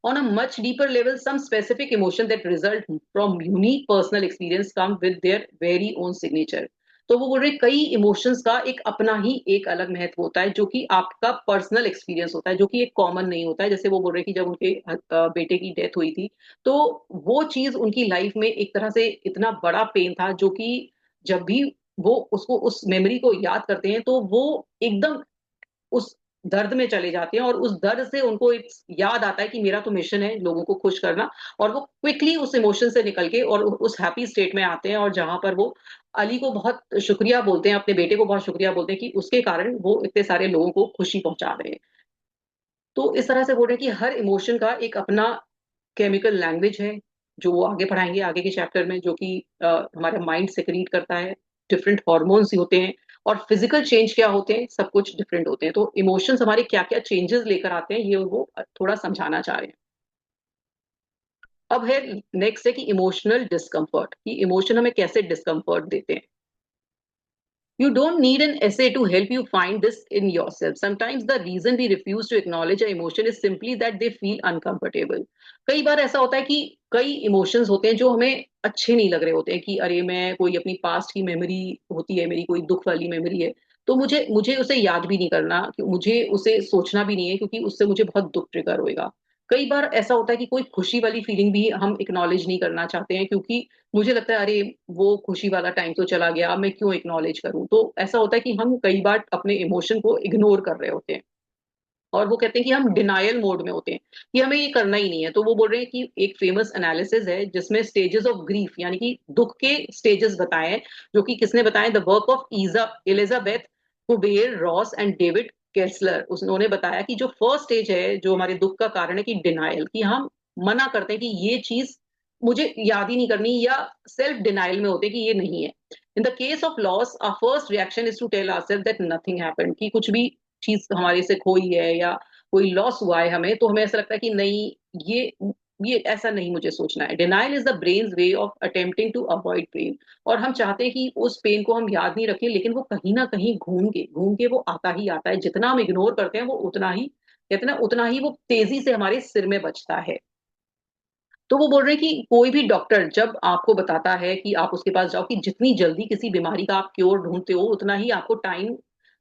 On a much deeper level, some specific emotion that result from unique personal experience come with their very own signature। तो वो बोल रहे कई इमोशंस का एक अपना ही एक अलग महत्व होता है, जो कि आपका पर्सनल एक्सपीरियंस होता है, जो कि एक कॉमन नहीं होता है। जैसे वो बोल रहे कि जब उनके बेटे की डेथ हुई थी, तो वो चीज उनकी लाइफ में एक तरह से इतना बड़ा पेन था, जो कि जब भी वो उसको उस मेमोरी को याद करते हैं तो वो एकदम उस दर्द में चले जाते हैं, और उस दर्द से उनको एक याद आता है कि मेरा तो मिशन है लोगों को खुश करना, और वो क्विकली उस इमोशन से निकल के और उस हैप्पी स्टेट में आते हैं, और जहां पर वो अली को बहुत शुक्रिया बोलते हैं, अपने बेटे को बहुत शुक्रिया बोलते हैं कि उसके कारण वो इतने सारे लोगों को खुशी पहुंचा रहे हैं। तो इस तरह से बोल रहे हैं कि हर इमोशन का एक अपना केमिकल लैंग्वेज है, जो वो आगे पढ़ाएंगे आगे के चैप्टर में, जो कि हमारा माइंड सेक्रीट करता है, डिफरेंट हॉर्मोन्स होते हैं, और फिजिकल चेंज क्या होते हैं, सब कुछ डिफरेंट होते हैं। तो इमोशंस हमारे क्या क्या चेंजेस लेकर आते हैं, ये वो थोड़ा समझाना चाह रहे हैं। अब है, नेक्स्ट है कि इमोशनल डिस्कम्फर्ट, कि इमोशन हमें कैसे डिस्कम्फर्ट देते हैं। You don't need an essay to help you find this in yourself. Sometimes the reason we refuse to acknowledge an emotion is simply that they feel uncomfortable. कई बार ऐसा होता है कि कई इमोशंस होते हैं जो हमें अच्छे नहीं लग रहे होते हैं, कि अरे मैं कोई अपनी पास्ट की मेमोरी होती है, मेरी कोई दुख वाली मेमोरी है, तो मुझे मुझे उसे याद भी नहीं करना, कि मुझे उसे सोचना भी नहीं है, क्योंकि उससे मुझे बहुत दुख ट्रिगर होएगा। कई बार ऐसा होता है कि कोई खुशी वाली फीलिंग भी हम एक्नॉलेज नहीं करना चाहते हैं, क्योंकि मुझे लगता है अरे वो खुशी वाला टाइम तो चला गया, अब मैं क्यों एक्नॉलेज करूं। तो ऐसा होता है कि हम कई बार अपने इमोशन को इग्नोर कर रहे होते हैं, और वो कहते हैं कि हम डिनायल मोड में होते हैं, कि हमें ये करना ही नहीं है। तो वो बोल रहे हैं कि एक फेमस एनालिसिस है जिसमें स्टेजेस ऑफ ग्रीफ, यानी कि दुख के स्टेजेस बताए हैं, जो कि किसने बताए, द वर्क ऑफ ईजा Elisabeth Kubler Ross and David Kessler. उन्होंने बताया कि जो फर्स्ट स्टेज है, जो हमारे दुख का कारण है, कि डिनायल, कि हम मना करते हैं कि ये चीज मुझे याद ही नहीं करनी, या सेल्फ डिनायल में होते हैं कि ये नहीं है। In the case of loss our first reaction is to tell ourselves that nothing happened, कि कुछ भी चीज हमारे से खोई है या कोई लॉस हुआ है हमें, तो हमें ऐसा लगता है कि नहीं, ये ये ऐसा नहीं मुझे सोचना है। Denial is the brain's way of attempting to avoid pain, और हम चाहते हैं कि उस पेन को हम याद नहीं रखें, लेकिन वो कहीं ना कहीं घूम के वो आता ही आता है। जितना हम इग्नोर करते हैं वो उतना ही, कहते हैं ना, उतना ही वो तेजी से हमारे सिर में बचता है। तो वो बोल रहे हैं कि कोई भी डॉक्टर जब आपको बताता है कि आप उसके पास जाओ, कि जितनी जल्दी किसी बीमारी का आप क्योर ढूंढते हो, उतना ही आपको टाइम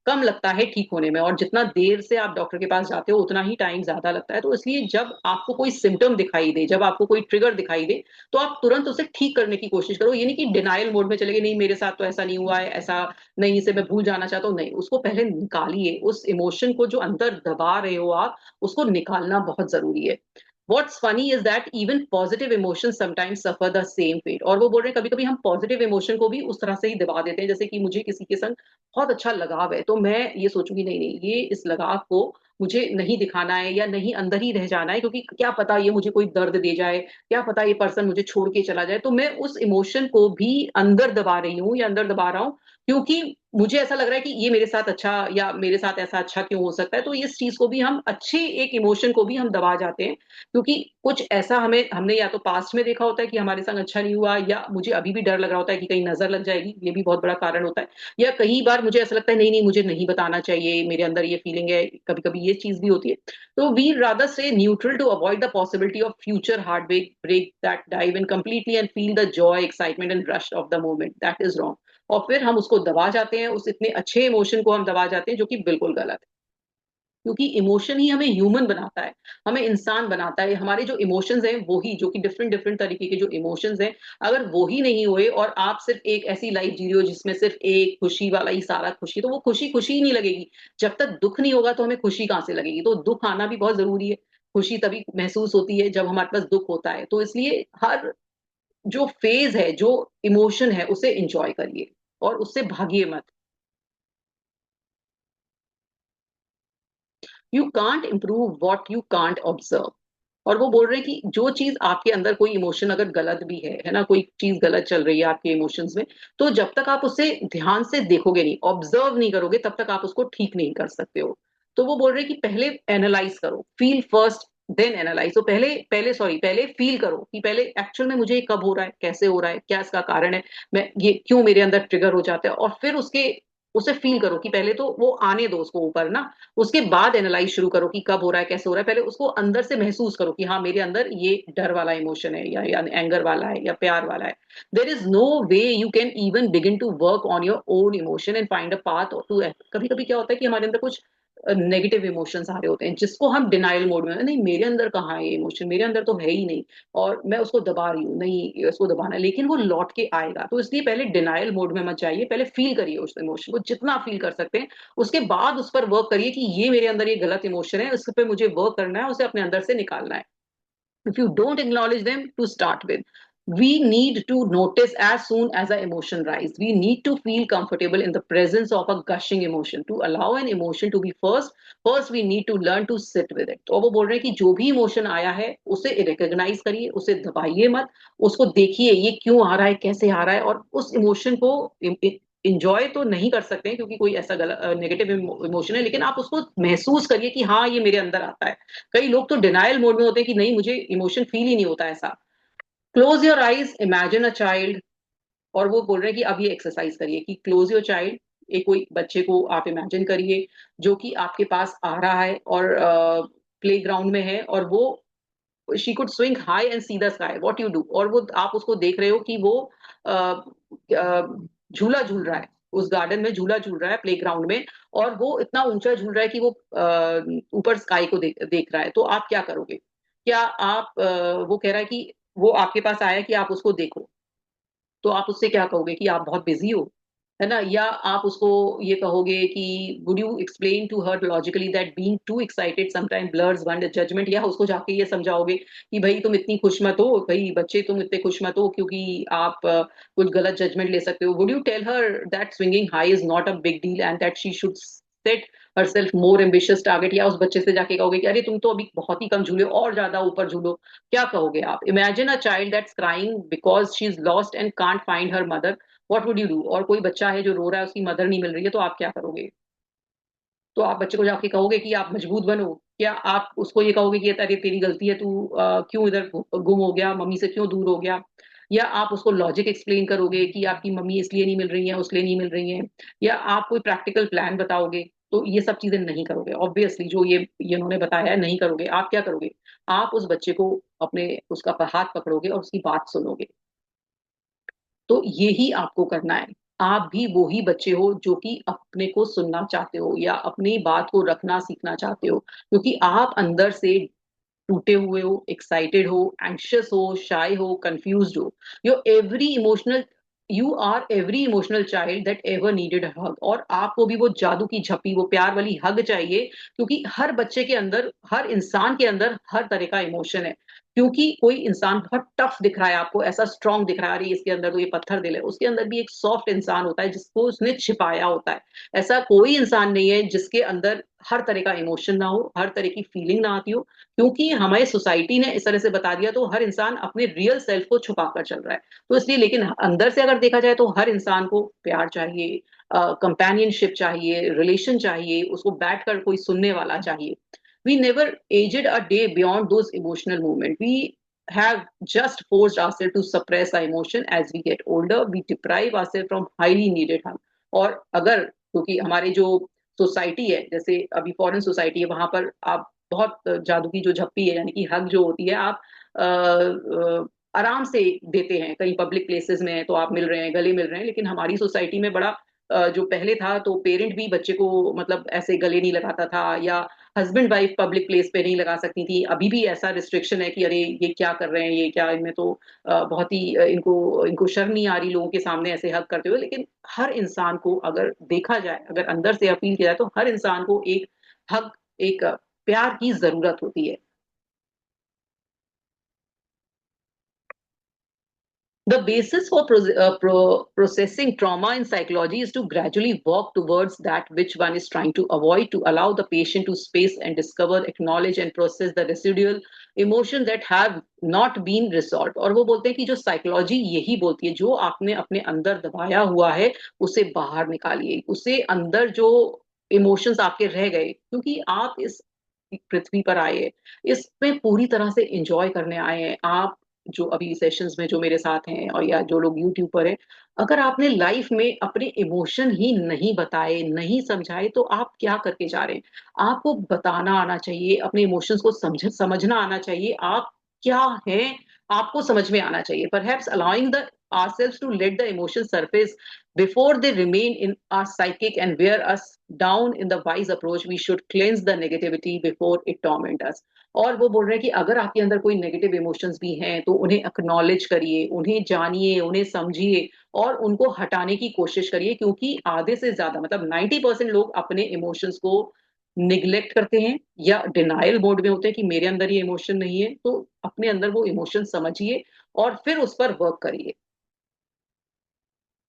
कम लगता है ठीक होने में, और जितना देर से आप डॉक्टर के पास जाते हो उतना ही टाइम ज्यादा लगता है। तो इसलिए जब आपको कोई सिम्टम दिखाई दे, जब आपको कोई ट्रिगर दिखाई दे, तो आप तुरंत उसे ठीक करने की कोशिश करो। ये नहीं कि डिनायल मोड में चले गए, नहीं मेरे साथ तो ऐसा नहीं हुआ है, ऐसा नहीं, इसे मैं भूल जाना चाहता हूँ, नहीं, उसको पहले निकालिए। उस इमोशन को जो अंदर दबा रहे हो आप, उसको निकालना बहुत जरूरी है। What's funny is that even positive emotions sometimes suffer the same fate। और वो बोल रहे हैं कभी कभी हम पॉजिटिव इमोशन को भी उस तरह से ही दबा देते हैं, जैसे कि मुझे किसी के संग बहुत अच्छा लगाव है, तो मैं ये सोचूंगी नहीं नहीं, ये इस लगाव को मुझे नहीं दिखाना है, या नहीं, अंदर ही रह जाना है, क्योंकि क्या पता ये मुझे कोई दर्द दे जाए, क्या पता ये पर्सन मुझे छोड़ के चला जाए। तो मैं उस इमोशन को भी अंदर दबा रही हूँ, या अंदर दबा रहा हूँ, क्योंकि मुझे ऐसा लग रहा है कि ये मेरे साथ अच्छा, या मेरे साथ ऐसा अच्छा क्यों हो सकता है। तो इस चीज को भी हम, अच्छे एक इमोशन को भी हम दबा जाते हैं, क्योंकि कुछ ऐसा हमने या तो पास्ट में देखा होता है कि हमारे संग अच्छा नहीं हुआ, या मुझे अभी भी डर लग रहा होता है कि कहीं नजर लग जाएगी, ये भी बहुत बड़ा कारण होता है। या कई बार मुझे ऐसा लगता है नहीं नहीं, मुझे नहीं बताना चाहिए, मेरे अंदर ये फीलिंग है, कभी कभी ये चीज भी होती है। तो we rather say neutral to avoid the possibility of future heartbreak that dive in completely and feel the joy excitement and rush of the moment, that is wrong. और फिर हम उसको दबा जाते हैं, उस इतने अच्छे इमोशन को हम दबा जाते हैं, जो कि बिल्कुल गलत है। क्योंकि इमोशन ही हमें ह्यूमन बनाता है, हमें इंसान बनाता है। हमारे जो इमोशंस हैं वो ही, जो कि डिफरेंट डिफरेंट तरीके के जो इमोशंस हैं, अगर वो ही नहीं हुए, और आप सिर्फ एक ऐसी लाइफ जी रहे हो जिसमें सिर्फ एक खुशी वाला ही सारा खुशी, तो वो खुशी खुशी ही नहीं लगेगी। जब तक दुख नहीं होगा तो हमें खुशी कहाँ से लगेगी। तो दुख आना भी बहुत जरूरी है। खुशी तभी महसूस होती है जब हमारे पास दुख होता है। तो इसलिए हर जो फेज है, जो इमोशन है, उसे इंजॉय करिए और उससे भागिए मत। You can't improve what you can't observe. और वो बोल रहे हैं कि जो चीज आपके अंदर, कोई इमोशन अगर गलत भी है ना, कोई चीज गलत चल रही है आपके इमोशंस में, तो जब तक आप उसे ध्यान से देखोगे नहीं, ऑब्जर्व नहीं करोगे, तब तक आप उसको ठीक नहीं कर सकते हो। तो वो बोल रहे हैं कि पहले एनालाइज करो, फील फर्स्ट देन एनालाइज। तो पहले पहले सॉरी पहले फील करो कि पहले एक्चुअल में मुझे ये कब हो रहा है, कैसे हो रहा है, क्या इसका कारण है, मैं ये क्यों मेरे अंदर ट्रिगर हो जाता है। और फिर उसके उसे फील करो, कि पहले तो वो आने दो उसको ऊपर ना, उसके बाद एनालाइज शुरू करो कि कब हो रहा है, कैसे हो रहा है। पहले उसको अंदर से महसूस करो कि हाँ, मेरे अंदर ये डर वाला इमोशन है, या एंगर वाला है, या प्यार वाला है। There is no way you can even begin to work on your own emotion and find a path to. कभी कभी क्या होता है कि हमारे अंदर कुछ नेगेटिव इमोशंस आ रहे होते हैं, जिसको हम डिनायल मोड में, नहीं मेरे अंदर कहाँ है ये इमोशन, मेरे अंदर तो है ही नहीं, और मैं उसको दबा रही हूँ, नहीं उसको दबाना है, लेकिन वो लौट के आएगा। तो इसलिए पहले डिनायल मोड में मत जाइए, पहले फील करिए उस इमोशन को जितना फील कर सकते हैं। उसके बाद उस पर वर्क करिए कि ये मेरे अंदर ये गलत इमोशन है, उस पर मुझे वर्क करना है, उसे अपने अंदर से निकालना है। If you don't acknowledge them to start with, we need to notice as soon as an emotion rise. We need to feel comfortable in the presence of a gushing emotion. To allow an emotion to be first we need to learn to sit with it. तो वो बोल रहे हैं कि जो भी emotion आया है उसे रिकॉग्नाइज करिए, उसे दबाइए मत, उसको देखिए ये क्यों आ रहा है, कैसे आ रहा है, और उस इमोशन को इंजॉय तो नहीं कर सकते हैं क्योंकि कोई ऐसा गलत नेगेटिव इमोशन है, लेकिन आप उसको महसूस करिए कि हाँ ये मेरे अंदर आता है। कई लोग तो डिनायल मोड में होते हैं कि नहीं मुझे इमोशन फील ही नहीं होता ऐसा। Close your eyes, imagine a child. और वो बोल रहे हैं कि अब ये एक्सरसाइज करिए कि क्लोज योर चाइल्ड, एक कोई बच्चे को आप इमेजिन करिए जो कि आपके पास आ रहा है और प्ले ग्राउंड में है, और वो she could swing high and see the sky, what you do, और वो आप उसको देख रहे हो कि वो झूला झूल रहा है, उस गार्डन में झूला झूल रहा है प्ले ग्राउंड में, और वो इतना ऊंचा झूल रहा है कि वो ऊपर स्काई को देख रहा है। तो आप क्या करोगे? क्या आप वो कह रहा है कि वो आपके पास आया कि आप उसको देखो, तो आप उससे क्या कहोगे कि आप बहुत बिजी हो, है ना? या आप उसको ये कहोगे कि would you explain to her logically that being too excited sometime blurs one judgment, या उसको जाके ये समझाओगे कि भाई तुम इतनी खुश मत हो, भाई बच्चे तुम इतने खुश मत हो क्योंकि आप कुछ गलत जजमेंट ले सकते हो। Would you tell her that swinging high is not a big deal and that she should set herself more ambitious target, या उस बच्चे से जाके कहोगे कि अरे तुम तो अभी बहुत ही कम झूले, और ज्यादा ऊपर झूलो? क्या कहोगे आप? Imagine a child that's crying because she is lost and can't find her mother, what would you do? और कोई बच्चा है जो रो रहा है, उसकी मदर नहीं मिल रही है, तो आप क्या करोगे? तो आप बच्चे को जाके कहोगे कि आप मजबूत बनो? क्या आप उसको ये कहोगे कि अरे तेरी गलती है, तू क्यों इधर गुम हो गया, मम्मी से क्यों दूर हो गया? या आप उसको लॉजिक एक्सप्लेन करोगे कि आपकी मम्मी इसलिए नहीं मिल रही है, उसलिए नहीं मिल रही है? या आप कोई प्रैक्टिकल प्लान बताओगे? तो ये सब चीजें नहीं करोगे ऑब्वियसली, जो ये उन्होंने बताया है नहीं करोगे। आप क्या करोगे? आप उस बच्चे को अपने उसका हाथ पकड़ोगे और उसकी बात सुनोगे। तो यही आपको करना है। आप भी वो ही बच्चे हो जो कि अपने को सुनना चाहते हो या अपनी बात को रखना सीखना चाहते हो, क्योंकि आप अंदर से टूटे हुए हो, एक्साइटेड हो, एंग्शियस हो, शाय हो, कंफ्यूज्ड हो। You are every emotional child that ever needed a hug. और आपको भी वो जादू की झप्पी, वो प्यार वाली हग चाहिए, क्योंकि हर बच्चे के अंदर, हर इंसान के अंदर हर तरह का इमोशन है। क्योंकि कोई इंसान बहुत टफ दिख रहा है आपको, ऐसा स्ट्रांग दिख रहा है, अरे इसके अंदर तो ये पत्थर दिल है, उसके अंदर भी एक सॉफ्ट इंसान होता है जिसको उसने छिपाया होता है। ऐसा कोई इंसान नहीं है जिसके अंदर हर तरह का इमोशन ना हो, हर तरह की फीलिंग ना आती हो, क्योंकि हमारी सोसाइटी ने इस तरह से बता दिया, तो हर इंसान अपने रियल सेल्फ को छुपा कर चल रहा है। तो इसलिए, लेकिन अंदर से अगर देखा जाए तो हर इंसान को प्यार चाहिए, कंपेनियनशिप चाहिए, रिलेशन चाहिए, उसको बैठकर कोई सुनने वाला चाहिए। We never aged a day beyond those emotional moments. We have just forced ourselves to suppress our emotion. As we get older, we deprive ourselves from highly needed hug. और अगर, क्योंकि हमारे जो सोसाइटी है, जैसे अभी फॉरेन सोसाइटी है, वहां पर आप बहुत जादू की जो झप्पी है, यानी कि हग जो होती है, आप आराम से देते हैं, कहीं पब्लिक प्लेसेस में है तो आप मिल रहे हैं, गले मिल रहे हैं। लेकिन हमारी सोसाइटी में बड़ा जो पहले था, तो पेरेंट भी बच्चे को मतलब ऐसे गले नहीं लगाता था, या हस्बैंड वाइफ पब्लिक प्लेस पे नहीं लगा सकती थी। अभी भी ऐसा रिस्ट्रिक्शन है कि अरे ये क्या कर रहे हैं, ये क्या, इनमें तो बहुत ही इनको इनको शर्म नहीं आ रही लोगों के सामने ऐसे हक करते हुए। लेकिन हर इंसान को अगर देखा जाए, अगर अंदर से अपील किया जाए, तो हर इंसान को एक हक, एक प्यार की जरूरत होती है। The basis for processing trauma in psychology is to gradually walk towards that which one is trying to avoid, to allow the patient to space and discover, acknowledge and process the residual emotions that have not been resolved. और वो बोलते हैं कि जो psychology यही बोलती है, जो आपने अपने अंदर दबाया हुआ है उसे बाहर निकालिए, उसे अंदर जो इमोशंस आपके रह गए, क्योंकि आप इस पृथ्वी पर आए हैं, इसमें पूरी तरह से एंजॉय करने आए हैं। आप जो अभी सेशंस में जो मेरे साथ हैं, और या जो लोग यूट्यूब पर हैं, अगर आपने लाइफ में अपने इमोशन ही नहीं बताए, नहीं समझाए, तो आप क्या करके जा रहे हैं? आपको बताना आना चाहिए, अपने इमोशंस को समझना आना चाहिए। आप क्या हैं, आपको समझ में आना चाहिए। Perhaps allowing the ourselves to let the emotions surface before they remain in our psychic and wear us down. In the wise approach, we should cleanse the negativity before it torment us. और वो बोल रहे हैं कि अगर आपके अंदर कोई नेगेटिव इमोशंस भी हैं तो उन्हें एक्नॉलेज करिए, उन्हें जानिए, उन्हें समझिए और उनको हटाने की कोशिश करिए, क्योंकि आधे से ज्यादा मतलब 90% लोग अपने इमोशंस को निग्लेक्ट करते हैं या डिनायल मोड में होते हैं कि मेरे अंदर ये इमोशन नहीं है। तो अपने अंदर वो इमोशन समझिए और फिर उस पर वर्क करिए।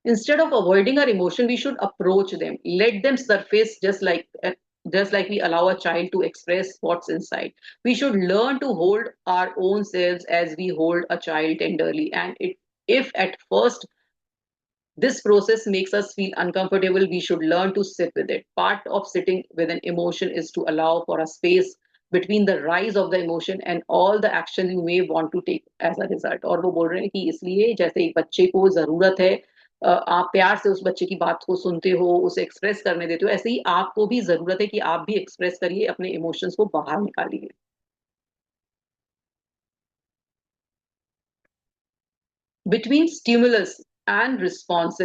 Instead of avoiding our emotion, we should approach them, let them surface, just like we allow a child to express what's inside. We should learn to hold our own selves as we hold a child tenderly. And if at first this process makes us feel uncomfortable, we should learn to sit with it. Part of sitting with an emotion is to allow for a space between the rise of the emotion and all the action you may want to take as a result. और वो बोल रहे हैं कि इसलिए जैसे एक बच्चे को जरूरत है, आप प्यार से उस बच्चे की बात को सुनते हो, उसे एक्सप्रेस करने देते हो, ऐसे ही आपको भी जरूरत है कि आप भी एक्सप्रेस करिए, अपने इमोशंस को बाहर निकालिए। Between stimulus and response,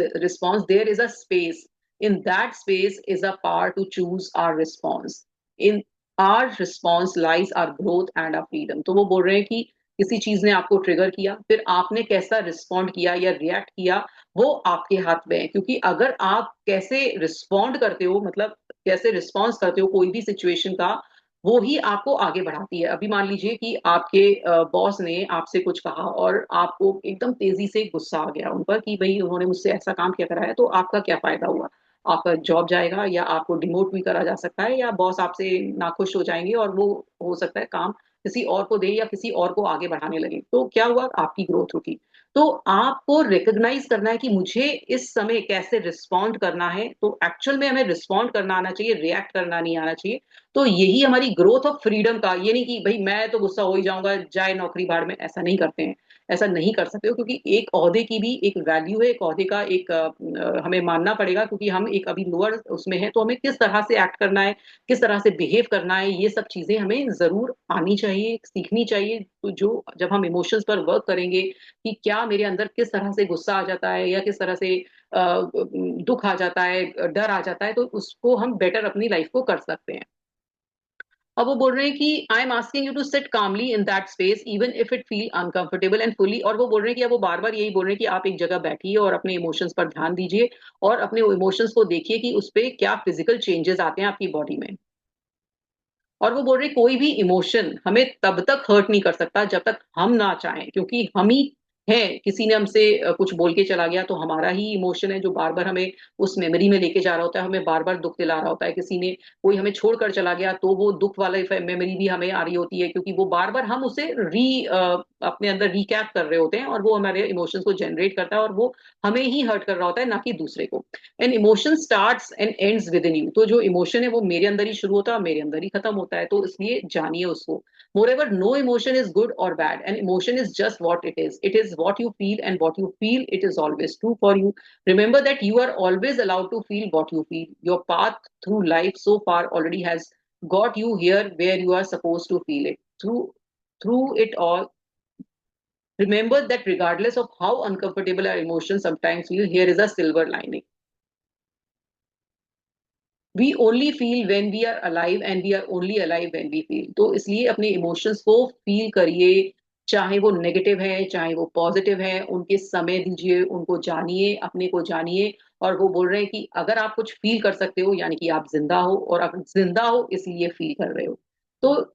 there is a space. In that space is a power to choose our response. In our response lies our growth and our freedom. तो वो बोल रहे हैं कि किसी चीज ने आपको ट्रिगर किया, फिर आपने कैसा रिस्पॉन्ड किया या रिएक्ट किया, वो आपके हाथ में है। क्योंकि अगर आप कैसे रिस्पॉन्ड करते हो, मतलब कैसे रिस्पॉन्स करते हो कोई भी सिचुएशन का, वो ही आपको आगे बढ़ाती है। अभी मान लीजिए कि आपके बॉस ने आपसे कुछ कहा और आपको एकदम तेजी से गुस्सा आ गया उन पर कि भई उन्होंने मुझसे ऐसा काम क्या कराया, तो आपका क्या फ़ायदा हुआ? आपका जॉब जाएगा या आपको डिमोट भी करा जा सकता है या बॉस आपसे नाखुश हो जाएँगे और वो हो सकता है काम किसी और को दे या किसी और को आगे बढ़ाने लगे। तो क्या हुआ? आपकी ग्रोथ रुकी। तो आपको रिकॉग्नाइज़ करना है कि मुझे इस समय कैसे रिस्पॉन्ड करना है, तो एक्चुअल में हमें रिस्पॉन्ड करना आना चाहिए, रिएक्ट करना नहीं आना चाहिए। तो यही हमारी ग्रोथ ऑफ फ्रीडम का, ये नहीं कि भई मैं तो गुस्सा हो ही जाऊँगा, जाए नौकरी भाड़ में, ऐसा नहीं करते हैं। ऐसा नहीं कर सकते हो, क्योंकि एक ओहदे की भी एक वैल्यू है, एक ओहदे का एक हमें मानना पड़ेगा, क्योंकि हम एक अभी लोअर उसमें हैं, तो हमें किस तरह से एक्ट करना है, किस तरह से बिहेव करना है, ये सब चीज़ें हमें ज़रूर आनी चाहिए, सीखनी चाहिए। तो जो जब हम इमोशंस पर वर्क करेंगे कि क्या मेरे अंदर किस तरह से गुस्सा आ जाता है या किस तरह से दुःख आ जाता है, डर आ जाता है, तो उसको हम बेटर अपनी लाइफ़ को कर सकते हैं। अब वो बोल रहे हैं कि I am asking you to sit calmly in that space even if it feel uncomfortable and fully. और वो बोल रहे हैं कि अब वो बार-बार यही बोल रहे हैं कि आप एक जगह बैठिए और अपने इमोशंस पर ध्यान दीजिए और अपने इमोशंस को देखिए कि उसपे क्या फिजिकल चेंजेस आते हैं आपकी बॉडी में। और वो बोल रहे हैं कोई भी इमोशन हमें तब तक हर्ट नहीं कर सकता जब तक हम ना चाहें, क्योंकि हम ही हैं, किसी ने हमसे कुछ बोल के चला गया तो हमारा ही इमोशन है जो बार-बार हमें उस मेमोरी में लेके जा रहा होता है, हमें बार-बार दुःख दिला रहा होता है। किसी ने कोई हमें छोड़कर चला गया तो वो दुःख वाला मेमोरी भी हमें आ रही होती है, क्योंकि वो बार-बार हम उसे अपने अंदर रिकैप कर रहे होते हैं और वो हमारे इमोशंस को जनरेट करता है और वो हमें ही हर्ट कर रहा होता है, ना कि दूसरे को। An emotion starts and ends with in you. तो जो इमोशन है वो मेरे अंदर ही शुरू होता है और मेरे अंदर ही खत्म होता है, तो इसलिए जानिए उसको। Moreover, no emotion is good or bad. An emotion is just what it is. It is what you feel, and what you feel, it is always true for you. Remember that you are always allowed to feel what you feel. Your path through life so far already has got you here where you are supposed to feel it. Through it all, remember that regardless of how uncomfortable our emotions sometimes feel, here is a silver lining. We only feel when we are alive and we are only alive when we feel. तो इसलिए अपने emotions को feel करिए, चाहे वो negative है चाहे वो पॉजिटिव है, उनके समय दीजिए, उनको जानिए, अपने को जानिए। और वो बोल रहे हैं कि अगर आप कुछ फील कर सकते हो यानी कि आप जिंदा हो, और आप जिंदा हो इसलिए फील कर रहे हो। तो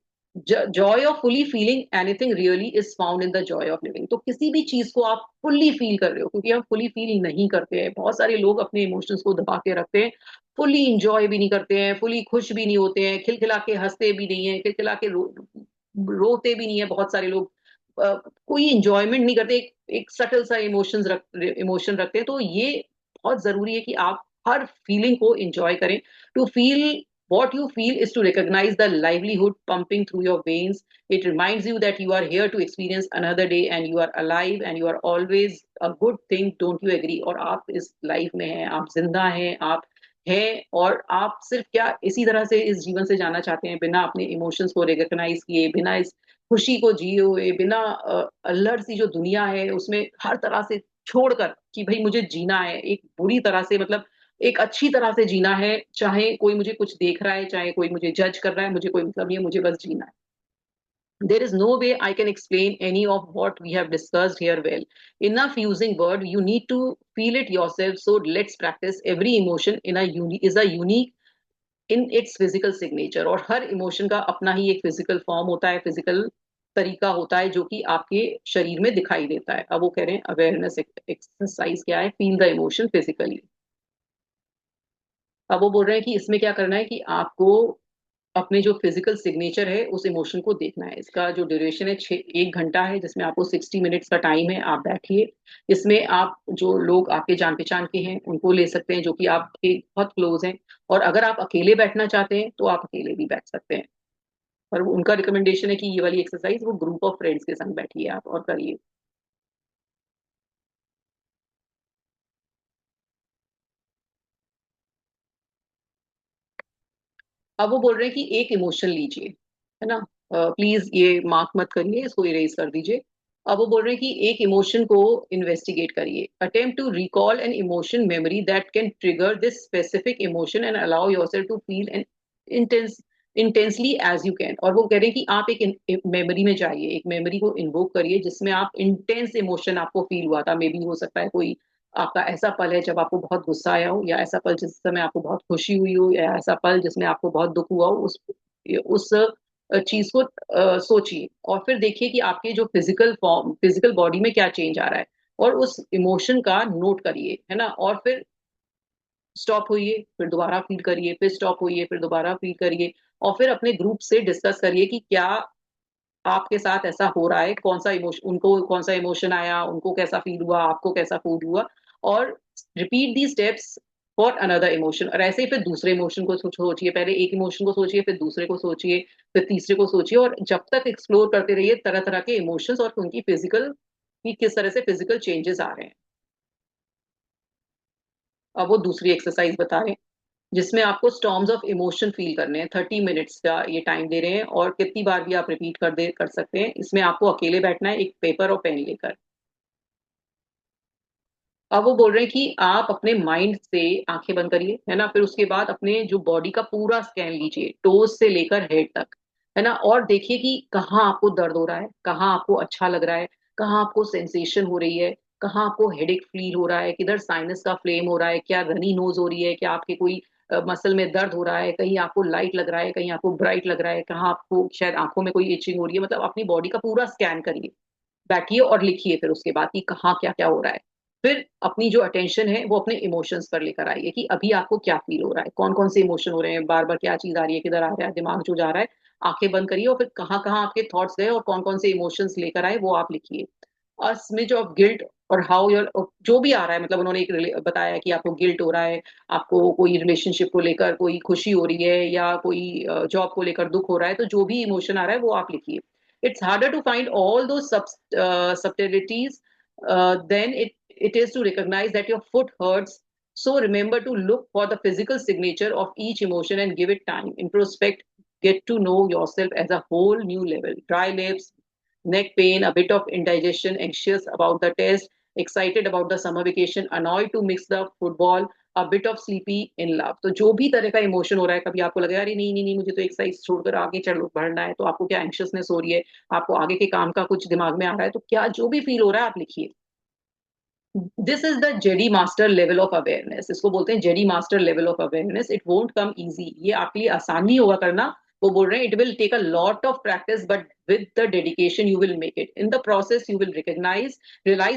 Joy of fully feeling anything really is found in the Joy of living. तो किसी भी चीज को आप फुल्ली फील कर रहे हो, क्योंकि हम फुली फील नहीं करते हैं। बहुत सारे लोग अपने इमोशंस को दबा के रखते हैं, फुली इंजॉय भी नहीं करते हैं, फुली खुश भी नहीं होते हैं, खिलखिला के हँसते भी नहीं है, खिलखिला के रोते भी नहीं है। बहुत सारे लोग कोई एन्जॉयमेंट नहीं करते, एक सटल सा इमोशन रखते हैं। तो ये बहुत ज़रूरी है कि आप हर फीलिंग को एन्जॉय करें। To feel what you feel is to recognize the livelihood pumping through your veins. It reminds you that you are here to experience another day and you are alive and you are always a good thing. Don't you agree? और आप इस life में हैं, आप जिंदा हैं, आप हैं, और आप सिर्फ क्या इसी तरह से इस जीवन से जाना चाहते हैं, बिना अपने इमोशंस को रिकॉग्नाइज किए, बिना इस खुशी को जिए हुए, बिना अल्लड़ सी जो दुनिया है उसमें हर तरह से छोड़कर कि भाई मुझे जीना है एक बुरी तरह से, मतलब एक अच्छी तरह से जीना है, चाहे कोई मुझे कुछ देख रहा है, चाहे कोई मुझे जज कर रहा है, मुझे कोई मतलब नहीं है, मुझे बस जीना है. There is no way I can explain any of what we have discussed here well. Enough using word, you need to feel it yourself. So let's practice. Every emotion in a is a unique in its physical signature. और हर emotion का अपना ही एक physical form होता है, physical तरीका होता है जो कि आपके शरीर में दिखाई देता है. अब वो कह रहे हैं अवेयरनेस एक्सरसाइज क्या है, फील द इमोशन फिजिकली. अब वो बोल रहे हैं कि इसमें क्या करना है कि आपको अपने जो फिजिकल सिग्नेचर है उस इमोशन को देखना है. इसका जो ड्यूरेशन है 1 घंटा है, जिसमें आपको 60 मिनट्स का टाइम है. आप बैठिए. इसमें आप जो लोग आपके जान पहचान के हैं उनको ले सकते हैं जो कि आपके बहुत क्लोज हैं. और अगर आप अकेले बैठना चाहते हैं तो आप अकेले भी बैठ सकते हैं. पर उनका रिकमेंडेशन है कि ये वाली एक्सरसाइज वो ग्रुप ऑफ फ्रेंड्स के संग बैठिए आप और करिए. अब वो बोल रहे हैं कि एक इमोशन लीजिए, है ना. प्लीज ये मार्क मत करिए, इसको इरेज कर दीजिए. अब वो बोल रहे हैं कि एक इमोशन को इन्वेस्टिगेट करिए. Attempt to recall an emotion memory that can trigger this specific emotion and allow yourself to feel an intense intensely as you can. और वो कह रहे हैं कि आप एक मेमोरी में जाइए, एक मेमोरी को इन्वोक करिए जिसमें आप इंटेंस इमोशन आपको फील हुआ था. मे बी हो सकता है कोई आपका ऐसा पल है जब आपको बहुत गुस्सा आया हो, या ऐसा पल जिस समय आपको बहुत खुशी हुई हो, या ऐसा पल जिसमें आपको बहुत दुख हुआ हो. उस चीज को सोचिए और फिर देखिए कि आपके जो फिजिकल फॉर्म, फिजिकल बॉडी में क्या चेंज आ रहा है. और उस इमोशन का नोट करिए, है ना. और फिर स्टॉप होइए, फिर दोबारा फील करिए, फिर स्टॉप होइए, फिर दोबारा फील करिए. और फिर अपने ग्रुप से डिस्कस करिए कि क्या आपके साथ ऐसा हो रहा है, कौन सा इमोशन, उनको कौन सा इमोशन आया, उनको कैसा फील हुआ, आपको कैसा फील हुआ. और repeat the steps for another emotion. और ऐसे ही फिर दूसरे इमोशन को सोचिए. पहले एक इमोशन को सोचिए, फिर दूसरे को सोचिए, फिर तीसरे को सोचिए. और जब तक एक्सप्लोर करते रहिए तरह तरह के इमोशंस और उनकी फिजिकल, कि किस तरह से फिजिकल चेंजेस आ रहे हैं. अब वो दूसरी एक्सरसाइज बता रहे हैं जिसमें आपको स्टॉर्म्स ऑफ इमोशन फील करने हैं. 30 मिनट्स का ये टाइम दे रहे हैं और कितनी बार भी आप रिपीट कर सकते हैं. इसमें आपको अकेले बैठना है, एक पेपर और पेन लेकर. अब वो बोल रहे हैं कि आप अपने माइंड से आंखें बंद करिए, है ना. फिर उसके बाद अपने जो बॉडी का पूरा स्कैन लीजिए, टोज से लेकर हेड तक, है ना. और देखिए कि कहाँ आपको दर्द हो रहा है, कहाँ आपको अच्छा लग रहा है, कहाँ आपको सेंसेशन हो रही है, कहाँ आपको हेडेक फील हो रहा है, किधर साइनस का फ्लेम हो रहा है, क्या रनी नोज हो रही है, क्या आपके कोई मसल में दर्द हो रहा है, कहीं आपको लाइट लग रहा है, कहीं आपको ब्राइट लग रहा है, कहाँ आपको शायद आंखों में कोई इचिंग हो रही है. मतलब अपनी बॉडी का पूरा स्कैन करिए, बैठिए और लिखिए फिर उसके बाद कि कहाँ क्या क्या हो रहा है. फिर अपनी जो अटेंशन है वो अपने इमोशंस पर लेकर आइए कि अभी आपको क्या फील हो रहा है, कौन कौन से इमोशन हो रहे हैं, बार बार क्या चीज आ रही है, किधर आ रहा है दिमाग जो जा रहा है. आंखें बंद करिए और फिर कहाँ कहाँ आपके थॉट्स गए और कौन कौन से इमोशंस लेकर आए वो आप लिखिए. और स्मिच ऑफ गिल्ट और हाउ योर, जो भी आ रहा है, मतलब उन्होंने एक बताया कि आपको गिल्ट हो रहा है, आपको कोई रिलेशनशिप को लेकर कोई खुशी हो रही है, या कोई जॉब को लेकर दुख हो रहा है, तो जो भी इमोशन आ रहा है वो आप लिखिए. It's harder to find all those subtleties than it is to recognize that your foot hurts. So remember to look for the physical signature of each emotion and give it time. Introspect, get to know yourself as a whole new level. Dry lips, neck pain, a bit of indigestion, anxious about the test, excited about the summer vacation, annoyed to mix the football, a bit of sleepy in love. तो जो भी तरह का emotion हो रहा है, कभी आपको लगे अरे नहीं नहीं नहीं मुझे तो एक्सरसाइज छोड़कर आगे चलो बढ़ना है, तो आपको क्या एंक्शसनेस हो रही है, आपको आगे के काम का कुछ दिमाग में आ रहा है, तो क्या जो भी फील हो रहा है आप लिखिए. This is the JD master level of awareness. इसको बोलते हैं JD master level of awareness. It won't come easy. ये आपके लिए आसान नहीं होगा करना. वो बोल रहे हैं it will take a lot of practice but with the dedication you will make it. In the process you will realize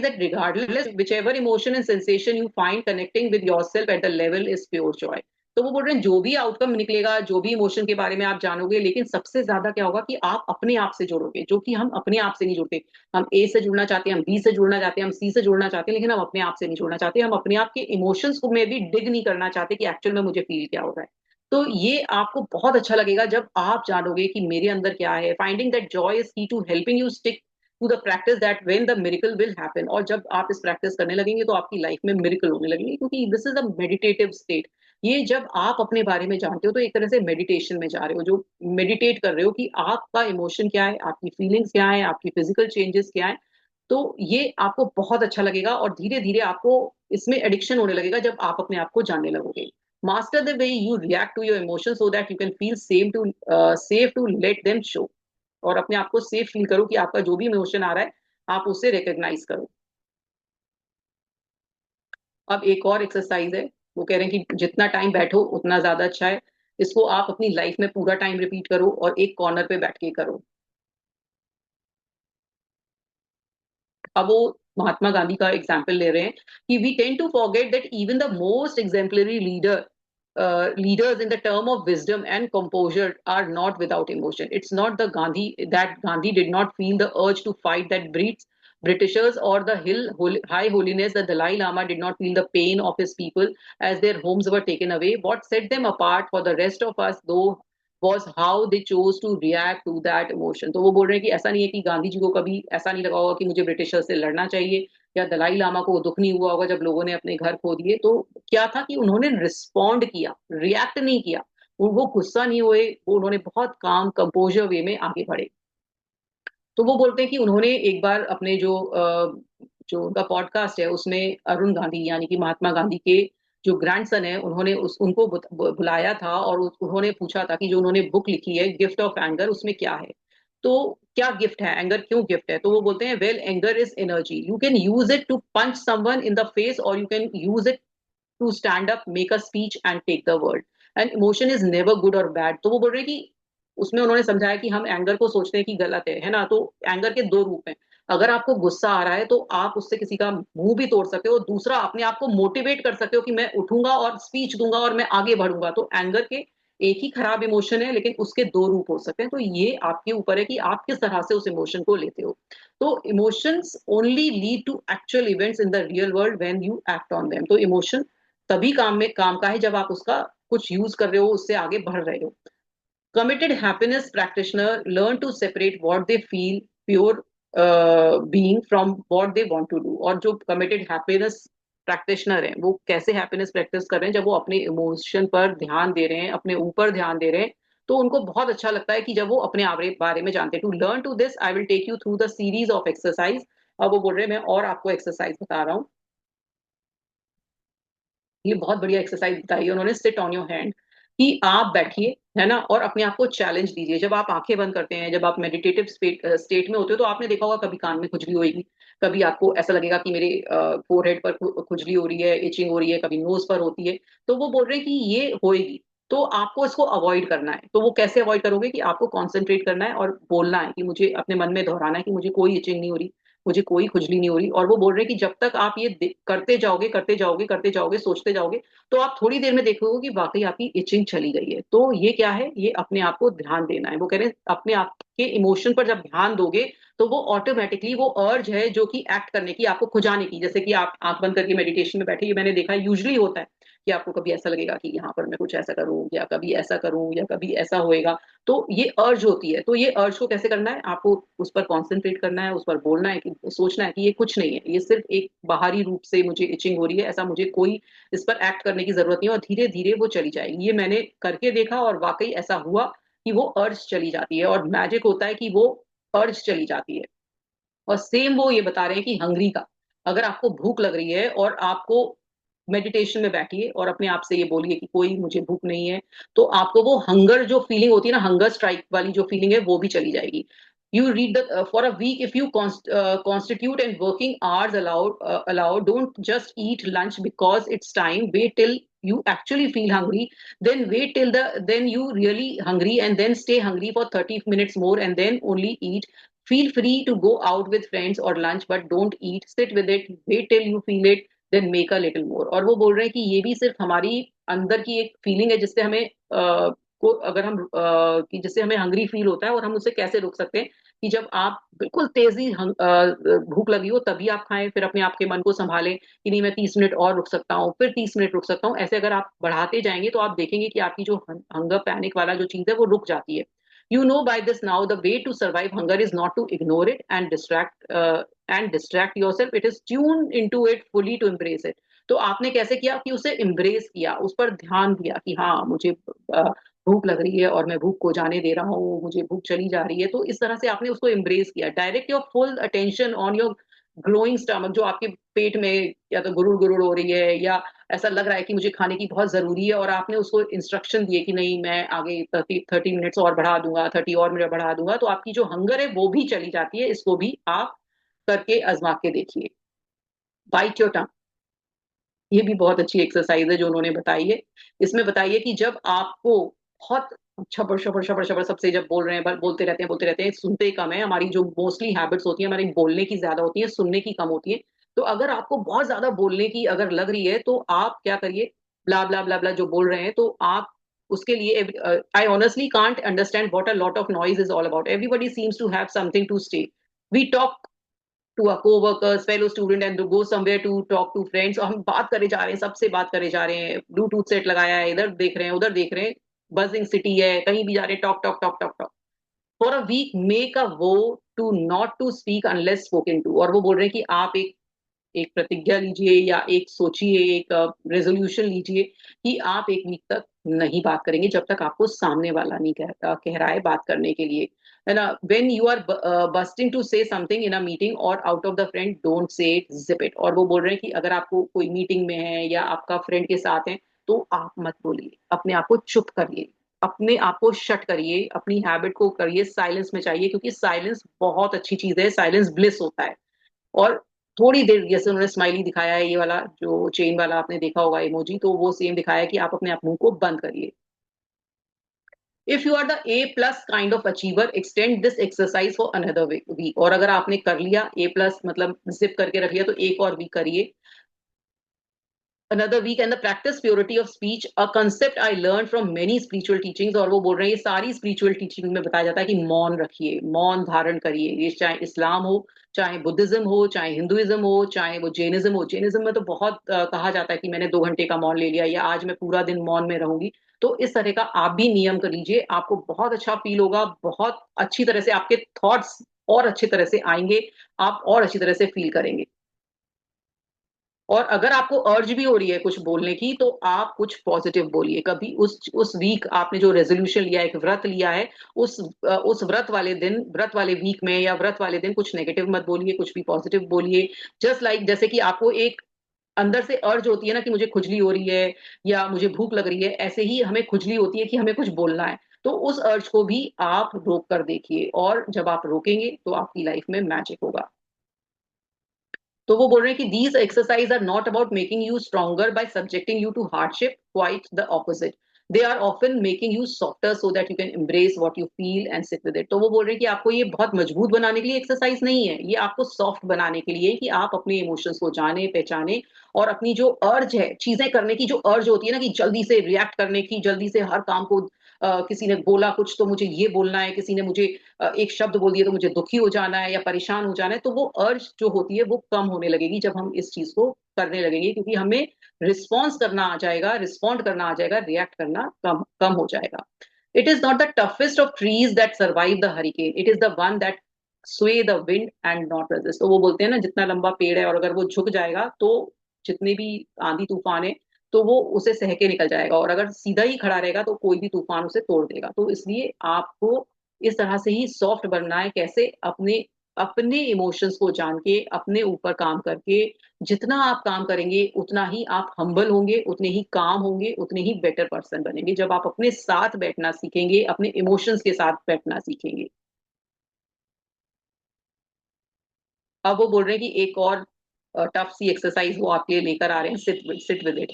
that regardless whichever emotion and sensation you find, connecting with yourself at the level is pure joy. तो वो बोल रहे हैं जो भी outcome निकलेगा, जो भी इमोशन के बारे में आप जानोगे, लेकिन सबसे ज्यादा क्या होगा कि आप अपने आप से जुड़ोगे, जो कि हम अपने आप से नहीं जुड़ते. हम ए से जुड़ना चाहते हैं, हम बी से जुड़ना चाहते हैं, हम सी से जुड़ना चाहते हैं, लेकिन हम अपने आप से नहीं जुड़ना चाहते. हम अपने आप के इमोशंस को में भी डिग नहीं करना चाहते कि एक्चुअल में मुझे फील क्या हो रहा है. तो ये आपको बहुत अच्छा लगेगा जब आप जानोगे कि मेरे अंदर क्या है. Finding that joy is key to helping you stick to the practice that when the miracle will happen. और जब आप इस प्रैक्टिस करने लगेंगे तो आपकी लाइफ में मिरेकल होने लगेंगे, क्योंकि this is a meditative state. ये जब आप अपने बारे में जानते हो तो एक तरह से मेडिटेशन में जा रहे हो, जो मेडिटेट कर रहे हो कि आपका इमोशन क्या है, आपकी फीलिंग्स क्या है, आपकी फिजिकल चेंजेस क्या है. तो ये आपको बहुत अच्छा लगेगा और धीरे धीरे आपको इसमें एडिक्शन होने लगेगा जब आप अपने आप को जानने लगोगे. Master the way you react to your emotion so that you can feel safe to let them show. और अपने आप को सेफ फील करो कि आपका जो भी इमोशन आ रहा है आप उसे रिकॉग्नाइज करो. अब एक और एक्सरसाइज है, वो कह रहे हैं कि जितना टाइम बैठो उतना ज्यादा अच्छा है. इसको आप अपनी लाइफ में पूरा टाइम रिपीट करो और एक कॉर्नर पे बैठ के करो. अब वो महात्मा गांधी का एग्जाम्पल ले रहे हैं कि we tend to forget that even the most exemplary leaders in the term of wisdom and composure are not without emotion. It's not the Gandhi that Gandhi did not feel the urge to fight that breeds Britishers, or the High Holiness the Dalai Lama did not feel the pain of his people as their homes were taken away. What set them apart for the rest of us, though, was how they chose to react to that emotion. तो वो बोल रहे हैं कि ऐसा नहीं है कि गांधी जी को कभी ऐसा नहीं लगा होगा कि मुझे ब्रिटिशर्स से लड़ना चाहिए, या दलाई लामा को दुख नहीं हुआ होगा जब लोगों ने अपने घर खो दिए. तो क्या था कि उन्होंने रिस्पॉन्ड किया, रिएक्ट नहीं किया. वो गुस्सा नहीं हुए, वो उन्होंने बहुत काम कंपोजर वे में आगे बढ़े. तो वो बोलते हैं कि उन्होंने एक बार अपने जो उनका पॉडकास्ट है उसमें अरुण गांधी यानी कि महात्मा गांधी के जो ग्रैंडसन है उन्होंने उनको बुलाया था और उन्होंने पूछा था कि जो उन्होंने बुक लिखी है गिफ्ट ऑफ एंगर उसमें क्या है. तो क्या गिफ्ट है, एंगर क्यों गिफ्ट है. तो वो बोलते हैं well anger is energy, you can use it to punch someone in the face or you can use it to stand up, make a speech and take the world. And emotion is never good or bad. तो वो बोल रहे हैं कि उसमें उन्होंने समझाया कि हम एंगर को सोचते हैं कि गलत है ना. तो एंगर के दो रूप हैं. अगर आपको गुस्सा आ रहा है तो आप उससे किसी का मुंह भी तोड़ सकते हो, दूसरा अपने आप को मोटिवेट कर सकते हो कि मैं उठूंगा और स्पीच दूंगा और मैं आगे बढ़ूंगा. तो एंगर के एक ही खराब इमोशन है लेकिन उसके दो रूप हो सकते हैं. तो ये आपके ऊपर है कि आप किस तरह से उस इमोशन को लेते हो. तो emotions only lead to actual events in the real world when you act on them. तो इमोशन तभी काम का है जब आप उसका कुछ यूज कर रहे हो, उससे आगे बढ़ रहे हो. Committed happiness practitioner learn to separate what they feel pure being from what they want to do. और जो committed happiness practitioner हैं वो कैसे happiness practice कर रहे हैं, जब वो अपने इमोशन पर ध्यान दे रहे हैं, अपने ऊपर ध्यान दे रहे हैं, तो उनको बहुत अच्छा लगता है कि जब वो अपने बारे में जानते हैं. To learn to this I will take you through the series of exercise. अब वो बोल रहे हैं मैं और आपको एक्सरसाइज बता रहा हूँ. ये बहुत बढ़िया एक्सरसाइज बताई है उन्होंने, सिट ऑन योर हैंड. कि आप बैठिए है ना और अपने आप को चैलेंज दीजिए. जब आप आंखें बंद करते हैं, जब आप मेडिटेटिव स्टेट में होते हो, तो आपने देखा होगा कभी कान में खुजली होगी, कभी आपको ऐसा लगेगा कि मेरे फोरहेड पर खुजली हो रही है, इचिंग हो रही है, कभी नोज पर होती है. तो वो बोल रहे हैं कि ये होएगी, तो आपको इसको अवॉइड करना है. तो वो कैसे अवॉइड करोगे कि आपको कॉन्सेंट्रेट करना है और बोलना है कि मुझे अपने मन में दोहराना है कि मुझे कोई इचिंग नहीं हो रही, मुझे कोई खुजली नहीं हो रही. और वो बोल रहे हैं कि जब तक आप ये करते जाओगे करते जाओगे करते जाओगे सोचते जाओगे, तो आप थोड़ी देर में देखोगे कि वाकई आपकी इचिंग चली गई है. तो ये क्या है, ये अपने आप को ध्यान देना है. वो कह रहे हैं अपने आप के इमोशन पर जब ध्यान दोगे तो वो ऑटोमेटिकली वो अर्ज है जो कि एक्ट करने की, आपको खुजाने की. जैसे कि आप आंख बंद करके मेडिटेशन में बैठे, ये मैंने देखा यूजली होता है कि आपको कभी ऐसा लगेगा कि यहाँ पर मैं कुछ ऐसा करूं या कभी ऐसा करूं या कभी ऐसा होएगा. तो ये अर्ज होती है. तो ये अर्ज को कैसे करना है, आपको उस पर कॉन्सेंट्रेट करना है, उस पर बोलना है कि सोचना है कि ये कुछ नहीं है, ये सिर्फ एक बाहरी रूप से मुझे इचिंग हो रही है, ऐसा मुझे कोई इस पर एक्ट करने की जरूरत नहीं है. और धीरे धीरे वो चली जाएगी. ये मैंने करके देखा और वाकई ऐसा हुआ कि वो अर्ज चली जाती है और मैजिक होता है कि वो अर्ज चली जाती है. और सेम वो ये बता रहे हैं कि हंगरी का, अगर आपको भूख लग रही है और आपको मेडिटेशन में बैठिए और अपने आप से ये बोलिए कि कोई मुझे भूख नहीं है, तो आपको वो हंगर जो फीलिंग होती है ना, हंगर स्ट्राइक वाली जो फीलिंग है वो भी चली जाएगी. You read the for a week if you constitute and working hours allowed, don't just eat lunch because it's time. Wait till you actually feel hungry, then wait till then you really hungry, and then stay hungry for 30 minutes more and then only eat. Feel free to go out with friends or lunch, but don't eat. Sit with it, wait till you feel it, then make a little more. और वो बोल रहे हैं कि ये भी सिर्फ हमारी अंदर की एक फीलिंग है जिससे हमें को अगर हम कि जिससे हमें हंग्री फील होता है, और हम उसे कैसे रोक सकते हैं कि जब आप बिल्कुल भूख लगी हो तभी आप खाएं. फिर अपने आप के मन को संभालें कि नहीं मैं 30 मिनट और रुक सकता हूँ, फिर 30 मिनट रुक सकता हूँ. ऐसे अगर आप बढ़ाते जाएंगे तो आप देखेंगे कि आपकी जो हंगर पैनिक वाला जो चीज है वो रुक जाती है. You know by this now the way to survive hunger is not to ignore it and distract yourself. It is tune into it fully to embrace it. तो आपने कैसे किया कि उसे embrace किया, उस पर ध्यान दिया कि हाँ मुझे भूख लग रही है और मैं भूख को जाने दे रहा हूँ, मुझे भूख चली जा रही है. तो इस तरह से आपने उसको embrace किया. Direct your full attention on your growing stomach, जो आपके पेट में या तो गुरुड़ गुरुड़ हो रही है, या ऐसा लग रहा है कि मुझे खाने की बहुत जरूरी है, और आपने उसको इंस्ट्रक्शन दिए कि नहीं मैं आगे 30 मिनट्स और बढ़ा दूंगा, 30 और मिनट बढ़ा दूंगा, तो आपकी जो हंगर है वो भी चली जाती है। इसको भी आप करके आजमा के देखिए। बाइट योर टंग, ये भी बहुत अच्छी एक्सरसाइज है जो उन्होंने बताई है। इसमें बताइए कि जब आपको बहुत छपड़ छपड़ छपड़ छपड़ सबसे जब बोल रहे हैं, बोलते रहते हैं, सुनते ही कम है, हमारी जो मोस्टली हैबिट्स होती है हमारी बोलने की ज्यादा होती है, सुनने की कम होती है। तो अगर आपको बहुत ज्यादा बोलने की अगर लग रही है, तो आप क्या करिए, ब्ला ब्ला ब्ला ब्ला जो बोल रहे हैं, तो आप उसके लिए, I honestly can't understand what a lot of noise is all about, everybody seems to have something to stay, we talk to our co-workers, fellow student and to go somewhere to talk to friends, और हम बात करे जा रहे हैं, सबसे बात करे जा रहे हैं, ब्लूटूथ सेट लगाया है, इधर देख रहे हैं उधर देख रहे हैं, बजिंग सिटी है, कहीं भी जा रहे हैं, talk talk talk talk talk for a week, make a vow to not to speak unless spoken to. और वो बोल रहे हैं कि आप एक एक प्रतिज्ञा लीजिए, या एक सोचिए, एक रेजोल्यूशन लीजिए कि आप एक वीक तक नहीं बात करेंगे, जब तक आपको सामने वाला नहीं कह रहा है बात करने के लिए, है ना। When you are bursting to say something in a meeting or out of the friend, don't say it, zip it. और वो बोल रहे हैं कि अगर आपको कोई मीटिंग में है या आपका फ्रेंड के साथ है, तो आप मत बोलिए, अपने आप को चुप करिए, अपने आप को शट करिए, अपनी हैबिट को करिए साइलेंस में चाहिए, क्योंकि साइलेंस बहुत अच्छी चीज है, साइलेंस ब्लिस होता है। और थोड़ी देर, जैसे उन्होंने स्माइली दिखाया है, ये वाला जो चेन वाला आपने देखा होगा इमोजी, तो वो सेम दिखाया है कि आप अपने आप मुंह को बंद करिए। If you are the A plus kind of achiever, extend this exercise for another week. और अगर आपने कर लिया ए प्लस, मतलब जिप करके रख लिया, तो एक और वीक करिए, another week, and the practice purity of speech, a concept I learned from many spiritual teachings। और वो बोल रहे हैं ये सारी स्पिरिचुअल टीचिंग में बताया जाता है कि मौन रखिए, मौन धारण करिए, ये चाहे इस्लाम हो, चाहे बुद्धिज्म हो, चाहे हिंदुइज्म हो, चाहे वो जैनिज्म हो। जैनिज्म में तो बहुत कहा जाता है कि मैंने 2 घंटे का मौन ले लिया, या आज मैं पूरा दिन मौन में रहूंगी। तो इस तरह का आप भी नियम कर लीजिए, आपको बहुत अच्छा फील होगा, बहुत अच्छी तरह से आपके थॉट्स और अच्छी तरह से आएंगे, आप और अच्छी तरह से फील करेंगे। और अगर आपको अर्ज भी हो रही है कुछ बोलने की, तो आप कुछ पॉजिटिव बोलिए। कभी उस वीक आपने जो रेजोल्यूशन लिया है, एक व्रत लिया है, उस व्रत वाले दिन, व्रत वाले वीक में या व्रत वाले दिन कुछ नेगेटिव मत बोलिए, कुछ भी पॉजिटिव बोलिए। जस्ट लाइक जैसे कि आपको एक अंदर से अर्ज होती है ना कि मुझे खुजली हो रही है या मुझे भूख लग रही है, ऐसे ही हमें खुजली होती है कि हमें कुछ बोलना है। तो उस अर्ज को भी आप रोक कर देखिए, और जब आप रोकेंगे तो आपकी लाइफ में मैजिक होगा। तो वो बोल रहे हैं कि these exercise are not about making you stronger by subjecting you to hardship, quite the opposite, they are often making you softer so that you can embrace what you feel and sit with it. तो वो बोल रहे हैं कि आपको ये बहुत मजबूत बनाने के लिए एक्सरसाइज नहीं है, ये आपको सॉफ्ट बनाने के लिए, कि आप अपने इमोशंस को जाने पहचाने, और अपनी जो अर्ज है चीजें करने की, जो अर्ज होती है ना कि जल्दी से रिएक्ट करने की, जल्दी से हर काम को, किसी ने बोला कुछ तो मुझे ये बोलना है, किसी ने मुझे एक शब्द बोल दिया तो मुझे दुखी हो जाना है या परेशान हो जाना है, तो वो अर्ज जो होती है वो कम होने लगेगी जब हम इस चीज को करने लगेंगे, क्योंकि हमें रिस्पॉन्स करना आ जाएगा, रिस्पॉन्ड करना आ जाएगा, रिएक्ट करना कम कम हो जाएगा। It is not the toughest of trees that survive the hurricane, it is the one that sway the wind and not resist. तो वो बोलते हैं ना, जितना लंबा पेड़ है और अगर वो झुक जाएगा, तो जितने भी आंधी तूफान है, तो वो उसे सह के निकल जाएगा, और अगर सीधा ही खड़ा रहेगा तो कोई भी तूफान उसे तोड़ देगा। तो इसलिए आपको इस तरह से ही सॉफ्ट बनना है। कैसे? अपने अपने इमोशंस को जान के, अपने ऊपर काम करके, जितना आप काम करेंगे उतना ही आप हम्बल होंगे, उतने ही काम होंगे, उतने ही बेटर पर्सन बनेंगे, जब आप अपने साथ बैठना सीखेंगे, अपने इमोशंस के साथ बैठना सीखेंगे। अब वो बोल रहे हैं कि एक और टफ सी एक्सरसाइज वो आपके लिए लेकर आ रहे हैं, सिट विद इट।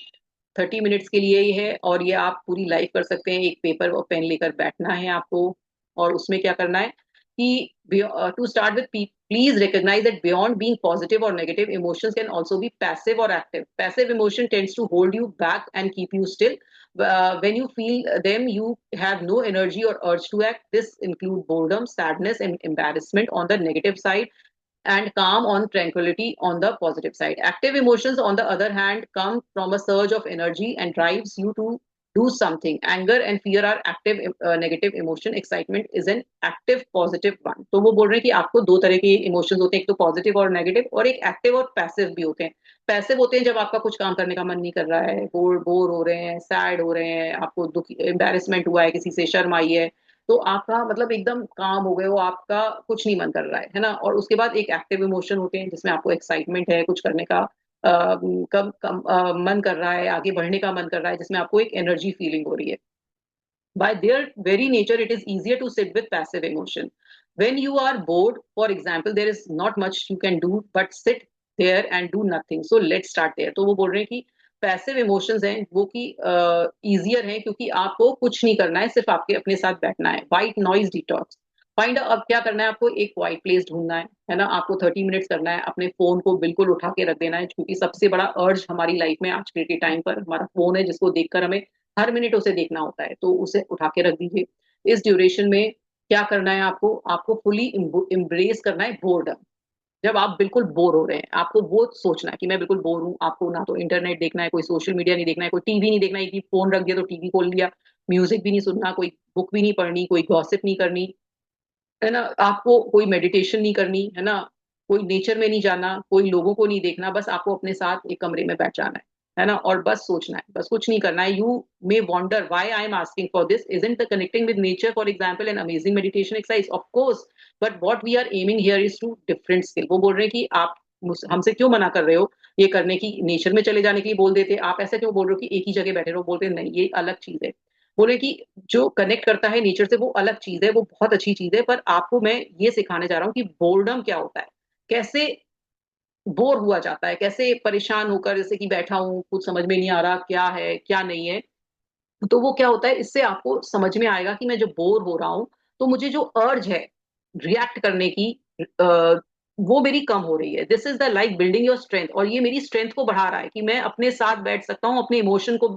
30 मिनट्स के लिए ही है, और ये आप पूरी लाइफ कर सकते हैं। एक पेपर और पेन लेकर बैठना है आपको, और उसमें क्या करना है कि to start with, please recognise that beyond being positive or negative, emotions can also be passive or active. Passive emotion tends to hold you back and keep you still. When you feel them, you have no energy or urge to act. This include boredom, sadness, and embarrassment on the negative side, and calm on tranquility on the positive side. Active emotions, on the other hand, come from a surge of energy and drives you to do something. Anger and fear are active negative emotion. Excitement is an active positive one. तो वो बोल रहे हैं कि आपको दो तरह के इमोशंस होते हैं, एक तो पॉजिटिव और नेगेटिव, और एक एक्टिव और पैसिव भी होते हैं। पैसिव होते हैं जब आपका कुछ काम करने का मन नहीं कर रहा है, बोर बोर हो रहे हैं, सैड हो रहे हैं, आपको दुख, एम्बेरसमेंट हुआ है, किसी से शर्म आई है, तो आपका मतलब एकदम काम हो गए हो, आपका कुछ नहीं मन कर रहा है ना। और उसके बाद एक एक्टिव इमोशन होते हैं जिसमें आपको एक्साइटमेंट है, कुछ करने का कम कम मन कर रहा है, आगे बढ़ने का मन कर रहा है, जिसमें आपको एक एनर्जी फीलिंग हो रही है। By their very nature, it is easier to sit with passive emotion. When you are bored, for example, there is not much you can do but sit there and do nothing. So let's start there. तो वो बोल रहे हैं कि passive emotions हैं वो कि easier हैं, क्योंकि आपको कुछ नहीं करना है, सिर्फ आपके अपने साथ बैठना है। White noise detox find. अब क्या करना है आपको, एक वाइट प्लेस ढूंढना है ना। आपको 30 मिनट्स करना है, अपने फोन को बिल्कुल उठा के रख देना है, क्योंकि सबसे बड़ा अर्ज हमारी लाइफ में आज के टाइम पर हमारा फोन है, जिसको देखकर हमें हर मिनट उसे देखना होता है। तो उसे उठा के रख दीजिए। इस ड्यूरेशन में क्या करना है आपको, आपको फुली इम्ब्रेस करना है बोर्डम। जब आप बिल्कुल बोर हो रहे हैं, आपको वो सोचना है कि मैं बिल्कुल बोर हूँ। आपको ना तो इंटरनेट देखना है, कोई सोशल मीडिया नहीं देखना है, कोई टीवी नहीं देखना है कि फोन रख दिया तो टीवी खोल लिया, म्यूजिक भी नहीं सुनना, कोई बुक भी नहीं पढ़नी, कोई गॉसिप नहीं करनी, है ना। आपको कोई मेडिटेशन नहीं करनी, है ना। कोई नेचर में नहीं जाना, कोई लोगों को नहीं देखना, बस आपको अपने साथ एक कमरे में बैठ जाना है ना। और बस सोचना है, बस कुछ नहीं करना है। You may wonder why I am asking for this, isn't the connecting with nature for example an amazing meditation exercise, of course, but what we are aiming here is to different skill. वो बोल रहे हैं कि आप हमसे क्यों मना कर रहे हो ये करने की, नेचर में चले जाने के लिए बोल देते, आप ऐसा क्यों बोल रहे हो कि एक ही जगह बैठे रहो। बोलते नहीं, ये अलग चीज है। बोले कि जो कनेक्ट करता है नेचर से वो अलग चीज है, वो बहुत अच्छी चीज है, पर आपको मैं ये सिखाने जा रहा हूँ कि बोर्डम क्या होता है, कैसे बोर हुआ जाता है, कैसे परेशान होकर, जैसे कि बैठा हूँ कुछ समझ में नहीं आ रहा क्या है क्या नहीं है। तो वो क्या होता है, इससे आपको समझ में आएगा कि मैं जब बोर हो रहा हूँ तो मुझे जो अर्ज है रिएक्ट करने की, आ, वो मेरी कम हो रही है। This is the like building your strength, और ये मेरी स्ट्रेंथ को बढ़ा रहा है कि मैं अपने साथ बैठ सकता हूँ अपने इमोशन को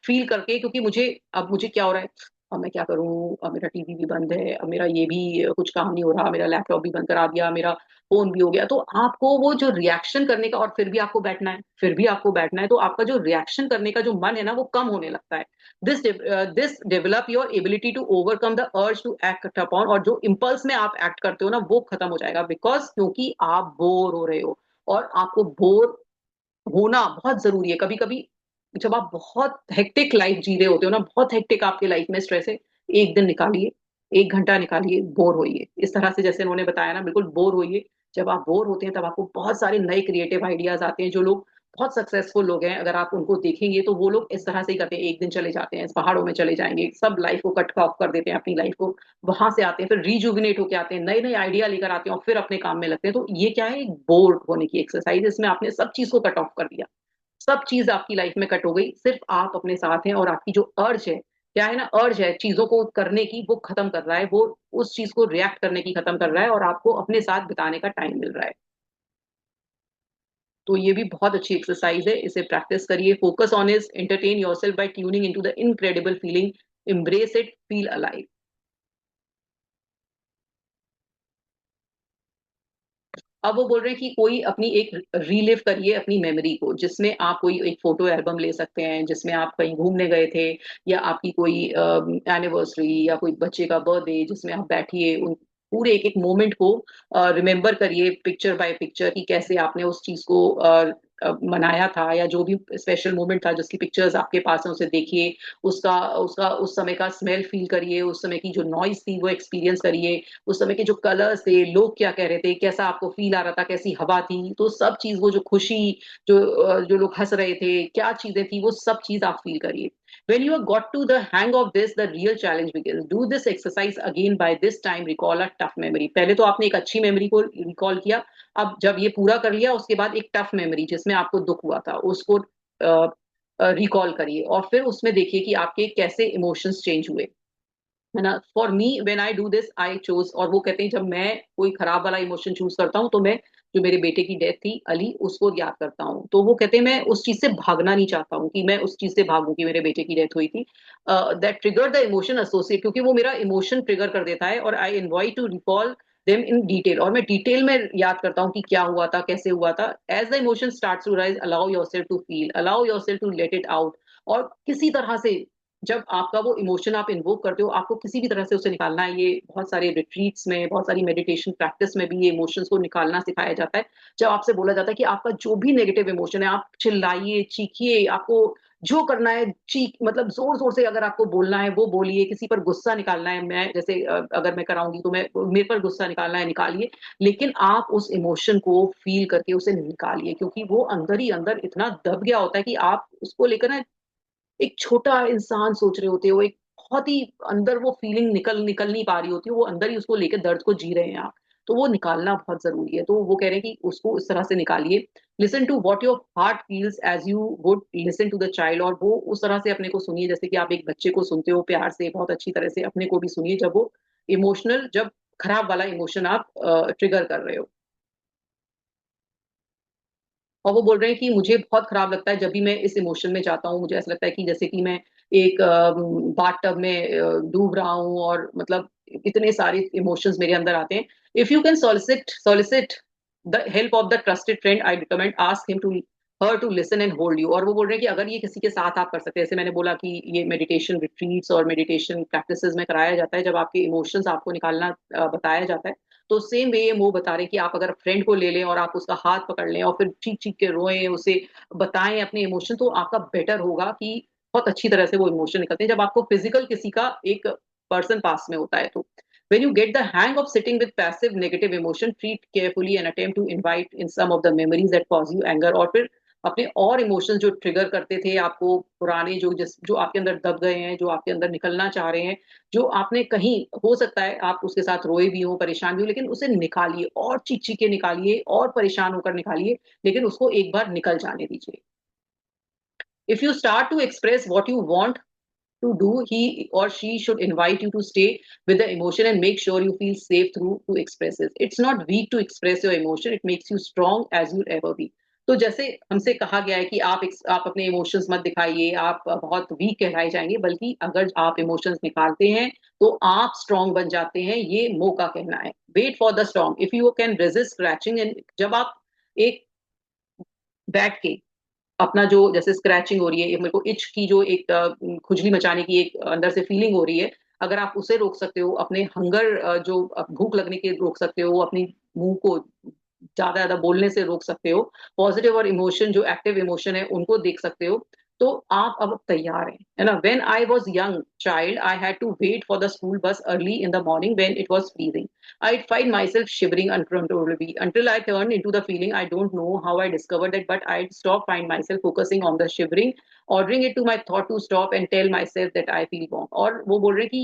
फील करके। क्योंकि मुझे अब मुझे क्या हो रहा है, अब मैं क्या करूं, अब मेरा टीवी भी बंद है, अब मेरा ये भी कुछ काम नहीं हो रहा, मेरा लैपटॉप भी बंद करा दिया, मेरा फोन भी हो गया। तो आपको वो जो रिएक्शन करने का, और फिर भी आपको बैठना है, फिर भी आपको बैठना है, तो आपका जो रिएक्शन करने का जो मन है ना वो कम होने लगता है। This develop your ability to overcome the urge to act upon, और जो इम्पल्स में आप एक्ट करते हो ना वो खत्म हो जाएगा, बिकॉज क्योंकि आप बोर हो रहे हो। और आपको बोर होना बहुत जरूरी है। कभी कभी जब आप बहुत हेक्टिक लाइफ जी रहे होते हो ना, बहुत हेक्टिक आपके लाइफ में स्ट्रेस है, एक दिन निकालिए, 1 घंटा निकालिए, बोर होइए। इस तरह से जैसे उन्होंने बताया ना, बिल्कुल बोर होइए। जब आप बोर होते हैं तब आपको बहुत सारे नए क्रिएटिव आइडियाज आते हैं। जो लोग बहुत सक्सेसफुल लोग हैं, अगर आप उनको देखेंगे तो वो लोग इस तरह से ही करते हैं। एक दिन चले जाते हैं, पहाड़ों में चले जाएंगे, सब लाइफ को कट ऑफ कर देते हैं अपनी लाइफ को, वहां से आते हैं, फिर रिजुविनेट होके आते हैं, नए नए आइडिया लेकर आते हैं और फिर अपने काम में लगते हैं। तो ये क्या है, एक बोर होने की एक्सरसाइज। इसमें आपने सब चीज को कट ऑफ कर दिया, सब चीज आपकी लाइफ में कट हो गई, सिर्फ आप अपने साथ हैं। और आपकी जो अर्ज है, क्या है ना, अर्ज है चीजों को करने की, वो खत्म कर रहा है, वो उस चीज को रिएक्ट करने की खत्म कर रहा है, और आपको अपने साथ बिताने का टाइम मिल रहा है। तो ये भी बहुत अच्छी एक्सरसाइज है, इसे प्रैक्टिस करिए। Focus on is entertain yourself by tuning into the incredible feeling, embrace it, feel alive. अब वो बोल रहे हैं कि कोई अपनी एक रीलिव करिए अपनी मेमोरी को, जिसमें आप कोई एक फोटो एल्बम ले सकते हैं जिसमें आप कहीं घूमने गए थे, या आपकी कोई एनिवर्सरी या कोई बच्चे का बर्थडे, जिसमें आप बैठिए उन पूरे एक एक मोमेंट को रिमेम्बर करिए पिक्चर बाय पिक्चर, कि कैसे आपने उस चीज को मनाया था, या जो भी स्पेशल मोमेंट था जिसकी पिक्चर्स आपके पास है उसे देखिए। उसका उसका उस समय का स्मेल फील करिए, उस समय की जो नॉइज थी वो एक्सपीरियंस करिए, उस समय के जो कलर्स थे, लोग क्या कह रहे थे, कैसा आपको फील आ रहा था, कैसी हवा थी, तो सब चीज, वो जो खुशी, जो लोग हंस रहे थे, क्या चीजें थी, वो सब चीज आप फील करिए। When you have got to the hang of this, the real challenge begins. Do this exercise again. By this time, recall a tough memory. पहले तो आपने एक अच्छी मेमोरी को रिकॉल किया, अब जब ये पूरा कर लिया उसके बाद एक टफ मेमोरी जिसमें आपको दुख हुआ था उसको रिकॉल करिए, और फिर उसमें देखिए कि आपके कैसे इमोशंस चेंज हुए, है ना। For me when I do this I choose, और वो कहते हैं जब मैं कोई खराब वाला इमोशन चूज करता हूँ तो मैं, जो मेरे बेटे की डेथ थी अली, उसको याद करता हूँ। तो वो कहते हैं मैं उस चीज से भागना नहीं चाहता हूँ कि मैं उस चीज से भागूं कि मेरे बेटे की डेथ हुई थी। That trigger the emotion associate, क्योंकि वो मेरा इमोशन ट्रिगर कर देता है, और I invite to recall them in detail, और मैं डिटेल में याद करता हूँ कि क्या हुआ था, कैसे हुआ था। As the emotion starts to rise, allow yourself to feel, allow yourself to let it out. और किसी तरह से, जब आपका वो इमोशन आप इन्वोक करते हो, आपको किसी भी तरह से उसे निकालना है। ये बहुत सारे रिट्रीट्स में, बहुत सारी मेडिटेशन प्रैक्टिस में भी ये इमोशंस को निकालना सिखाया जाता है। जब आपसे बोला जाता है कि आपका जो भी नेगेटिव इमोशन है, आप चिल्लाइए, चीखिए, आपको जो करना है चीख, मतलब जोर जोर से अगर आपको बोलना है वो बोलिए, किसी पर गुस्सा निकालना है, मैं जैसे अगर मैं कराऊंगी तो मैं मेरे पर गुस्सा निकालना है निकालिए, लेकिन आप उस इमोशन को फील करके उसे निकालिए, क्योंकि वो अंदर ही अंदर इतना दब गया होता है कि आप उसको लेकर ना एक छोटा इंसान सोच रहे होते हो, एक बहुत ही अंदर वो फीलिंग निकल निकल नहीं पा रही होती है, वो अंदर ही उसको लेकर दर्द को जी रहे हैं आप। तो वो निकालना बहुत जरूरी है, तो वो कह रहे हैं कि उसको इस तरह से निकालिए। Listen to what your heart feels as you would listen to the child, और वो उस तरह से अपने को सुनिए जैसे कि आप एक बच्चे को सुनते हो प्यार से, बहुत अच्छी तरह से अपने को भी सुनिए जब वो इमोशनल, जब खराब वाला इमोशन आप ट्रिगर कर रहे हो। और वो बोल रहे हैं कि मुझे बहुत खराब लगता है जब भी मैं इस इमोशन में जाता हूँ, मुझे ऐसा लगता है कि जैसे कि मैं एक बाथ टब में डूब रहा हूँ, और मतलब इतने सारे इमोशंस मेरे अंदर आते हैं। If you can solicit the help of the trusted friend, I recommend ask him to her to listen and hold you. और वो बोल रहे हैं कि अगर ये किसी के साथ आप कर सकते हैं, जैसे मैंने बोला कि ये मेडिटेशन रिट्रीट्स और मेडिटेशन प्रैक्टिसेस में कराया जाता है, जब आपके इमोशंस आपको निकालना बताया जाता है, तो सेम वे ये वो बता रहे हैं कि आप अगर फ्रेंड को ले लें और आप उसका हाथ पकड़ लें और फिर चीख चीख के रोएं, उसे बताएं अपने इमोशन, तो आपका बेटर होगा कि बहुत अच्छी तरह से वो इमोशन निकलते हैं जब आपको फिजिकल किसी का एक पर्सन पास में होता है। तो when you get the hang of sitting with passive negative emotion, treat carefully and attempt to invite in some of the memories that cause you anger, और फिर अपने और इमोशंस जो ट्रिगर करते थे आपको, पुराने जो आपके अंदर दब गए हैं, जो आपके अंदर निकलना चाह रहे हैं, जो आपने कहीं, हो सकता है आप उसके साथ रोए भी हो, परेशान भी हो, लेकिन उसे निकालिए और चीख-चीख के निकालिए और परेशान होकर निकालिए, लेकिन उसको एक बार निकल जाने दीजिए। If you start to express what you want to do, he or she should invite you to stay with the emotion and make sure you feel safe through to express it. It's not weak to express your emotion, it makes you strong as you'll ever be. तो जैसे हमसे कहा गया है कि आप अपने emotions मत दिखाइए, आप बहुत वीक कहलाए जाएंगे, बल्कि अगर आप इमोशंस निकालते हैं तो आप स्ट्रांग बन जाते हैं, ये मो का कहना है। Wait for the strong, if you can resist scratching, and जब आप एक बैठ के अपना जो जैसे स्क्रैचिंग हो रही है, मेरे को इच की जो एक खुजली मचाने की एक अंदर से फीलिंग हो रही है, अगर आप उसे रोक सकते हो, अपने हंगर जो भूख लगने के रोक सकते हो, अपनी मुंह को ज्यादा ज्यादा बोलने से रोक सकते हो, पॉजिटिव और इमोशन जो एक्टिव इमोशन है उनको देख सकते हो, तो आप अब तैयार हैं, है ना। When I was young child I had to wait for the school bus early in the morning when it was freezing, I'd find myself shivering uncontrollably until I turned into the feeling. I don't know how I discovered that, but I'd stop, find myself focusing on the shivering, ordering it to my thought to stop and tell myself that I feel warm. और वो बोल रहे हैं कि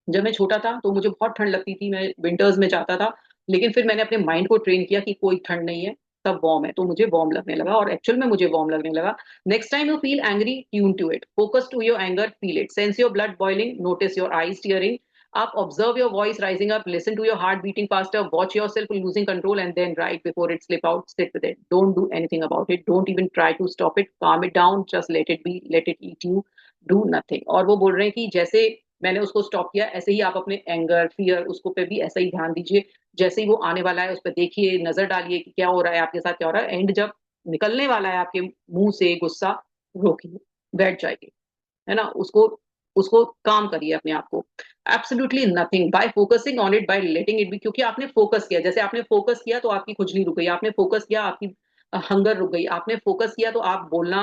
जब मैं छोटा था तो मुझे बहुत ठंड लगती थी, मैं विंटर्स में जाता था, लेकिन फिर मैंने अपने माइंड को ट्रेन किया कि कोई ठंड नहीं है, सब वार्म है, तो मुझे वार्म लगने लगा, और एक्चुअल में मुझे वार्म लगने लगा। Next time you feel angry, tune to it, focus to your anger, feel it, sense your blood boiling, notice your eyes tearing, up, observe your voice rising up, listen to your heart beating faster, watch yourself losing control, and then right before it slip out, sit with it, don't do anything about it, don't even try to stop it, calm it down, just let it be, let it eat you, do nothing। और वो बोल रहे हैं कि जैसे मैंने उसको stop किया, ऐसे ही आप अपने एंगर, फियर, उसको पे भी ऐसा ही ध्यान दीजिए, जैसे ही वो आने वाला है उस पर देखिए, नजर डालिए कि क्या हो रहा है आपके साथ, क्या हो रहा है, एंड जब निकलने वाला है आपके मुंह से गुस्सा, रोकिए, बैठ जाइए, है ना, उसको उसको काम करिए अपने आप को। Absolutely nothing, by focusing on it, by letting it be, क्योंकि आपने फोकस किया, जैसे आपने फोकस किया तो आपकी खुजली रुक गई, आपने फोकस किया आपकी हंगर रुक गई, आपने फोकस किया तो आप बोलना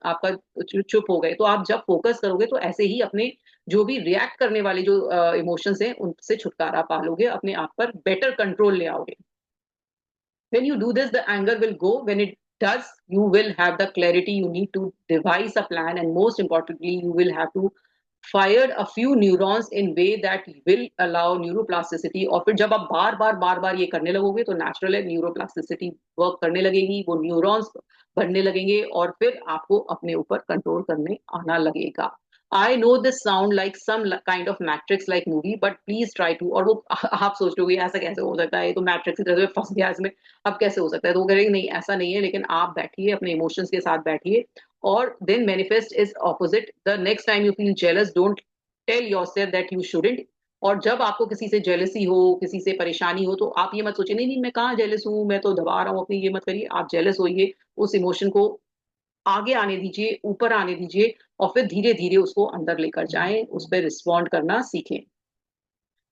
आपका चुप हो गए। तो आप जब फोकस करोगे तो ऐसे ही अपने जो भी रिएक्ट करने वाले जो इमोशंस हैं उनसे छुटकारा पा लोगे, अपने आप पर बेटर कंट्रोल ले आओगे। When you do this, the anger will go. When it does, you will have the clarity you need to devise a plan, and most importantly, you will have to fire a few neurons in way that will allow neuroplasticity। और फिर जब आप बार बार ये करने लगोगे तो natural है, neuroplasticity work करने लगेगी, वो न्यूरॉन्स बढ़ने लगेंगे, और फिर आपको अपने ऊपर कंट्रोल करने आना लगेगा। I know this sound like some kind of Matrix like movie, but please try to. और वो आप सोच रहे हो ऐसा कैसे हो सकता है, ये तो मैट्रिक्स की तरह से फंस गया इसमें, अब कैसे हो सकता है, तो वो कह नहीं ऐसा नहीं है, लेकिन आप बैठिए अपने इमोशंस के साथ बैठिए, और then manifest is opposite. The next time you feel jealous, don't tell yourself that you shouldn't. और जब आपको किसी से जेलसी हो, किसी से परेशानी हो, तो आप ये मत सोचिए नहीं नहीं मैं कहाँ जेलस हूँ, मैं तो दबा रहा हूँ अपनी, ये मत करिए, आप जेलस होइए, उस इमोशन को आगे आने दीजिए, ऊपर आने दीजिए, और फिर धीरे धीरे उसको अंदर लेकर जाएं, उस पर रिस्पॉन्ड करना सीखें।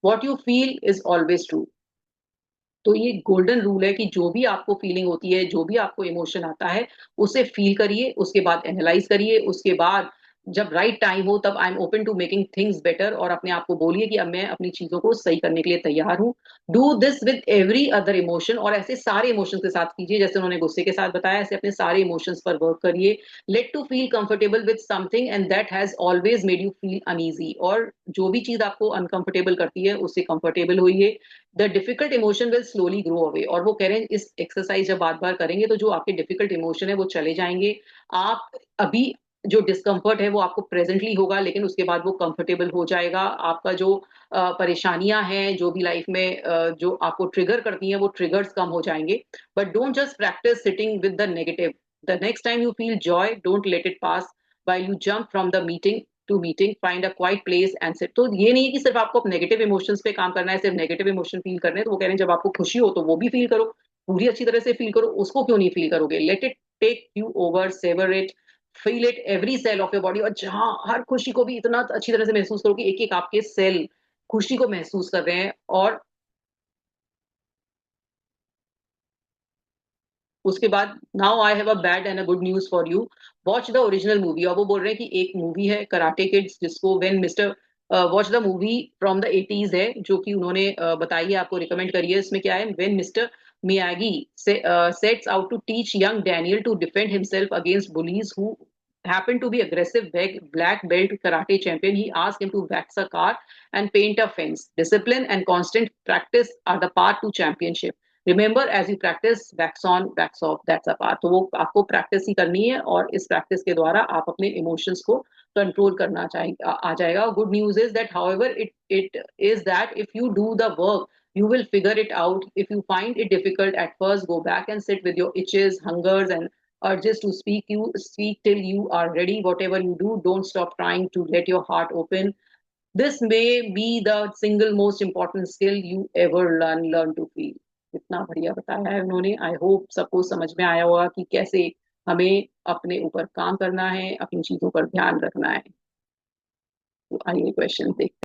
What you feel is always true. तो ये गोल्डन रूल है कि जो भी आपको फीलिंग होती है, जो भी आपको इमोशन आता है, उसे फील करिए, उसके बाद एनालाइज़ करिए, उसके बाद जब राइट टाइम हो तब I am open to making things better, और अपने आप को बोलिए कि अब मैं अपनी चीज़ों को सही करने के लिए तैयार हूँ। Do this with every other emotion, और ऐसे सारे इमोशंस के साथ कीजिए, जैसे उन्होंने गुस्से के साथ बताया, ऐसे अपने सारे इमोशंस पर वर्क करिए। Let to feel comfortable with something and that has always made you feel uneasy, और जो भी चीज़ आपको अनकंफर्टेबल करती है, उससे कंफर्टेबल होइए। The difficult emotion will slowly grow away, और वो कह रहे हैं इस एक्सरसाइज जब बार बार करेंगे तो जो आपके डिफिकल्ट इमोशन है वो चले जाएंगे। आप अभी जो डिस्कम्फर्ट है वो आपको प्रेजेंटली होगा, लेकिन उसके बाद वो कंफर्टेबल हो जाएगा। आपका जो परेशानियां हैं, जो भी लाइफ में जो आपको ट्रिगर करती हैं, वो ट्रिगर्स कम हो जाएंगे। But don't just practice sitting with the negative. The next time you feel joy, don't let it pass while you jump from the meeting to meeting, find a quiet place and sit. तो ये नहीं है कि सिर्फ आपको negative emotions पे काम करना है, सिर्फ नेगेटिव इमोशन फील करने हैं, तो वो कह रहे हैं जब आपको खुशी हो तो वो भी फील करो, पूरी अच्छी तरह से फील करो, उसको क्यों नहीं फील करोगे? Let it take you over, savour it, feel it every cell of your body, और जहां हर खुशी को भी इतना अच्छी तरह से महसूस करो कि एक एक आपके सेल खुशी को महसूस कर रहे हैं। और उसके बाद now I have a bad and a good news for you, watch the original movie. और वो बोल रहे हैं कि एक मूवी है कराटे किड्स, जिसको when mister, watch the movie from the 80s है, जो कि उन्होंने बताई है, आपको रिकमेंड करी है। इसमें क्या है, when mister Miyagi sets out to teach young Daniel to defend himself against bullies who happened to be aggressive black belt karate champion, he asked him to wax a car and paint a fence. Discipline and constant practice are the path to championship. Remember as you practice, wax on wax off, that's a part. तो वो आपको practice ही करनी है, और इस practice के द्वारा आप अपने इमोशंस को कंट्रोल करना चाहिए, आ जाएगा। Good news is that however it is that if you do the work you will figure it out. If you find it difficult at first, go back and sit with your itches, hungers, and urges to speak till you are ready. Whatever you do, don't stop trying to let your heart open. This may be the single most important skill you ever learn to feel. इतना बढ़िया बताया है उन्होंने। I hope सबको समझ में आया होगा कि कैसे हमें अपने ऊपर काम करना है, अपनी चीजों पर ध्यान रखना है। तो आइए क्वेश्चन देखते हैं।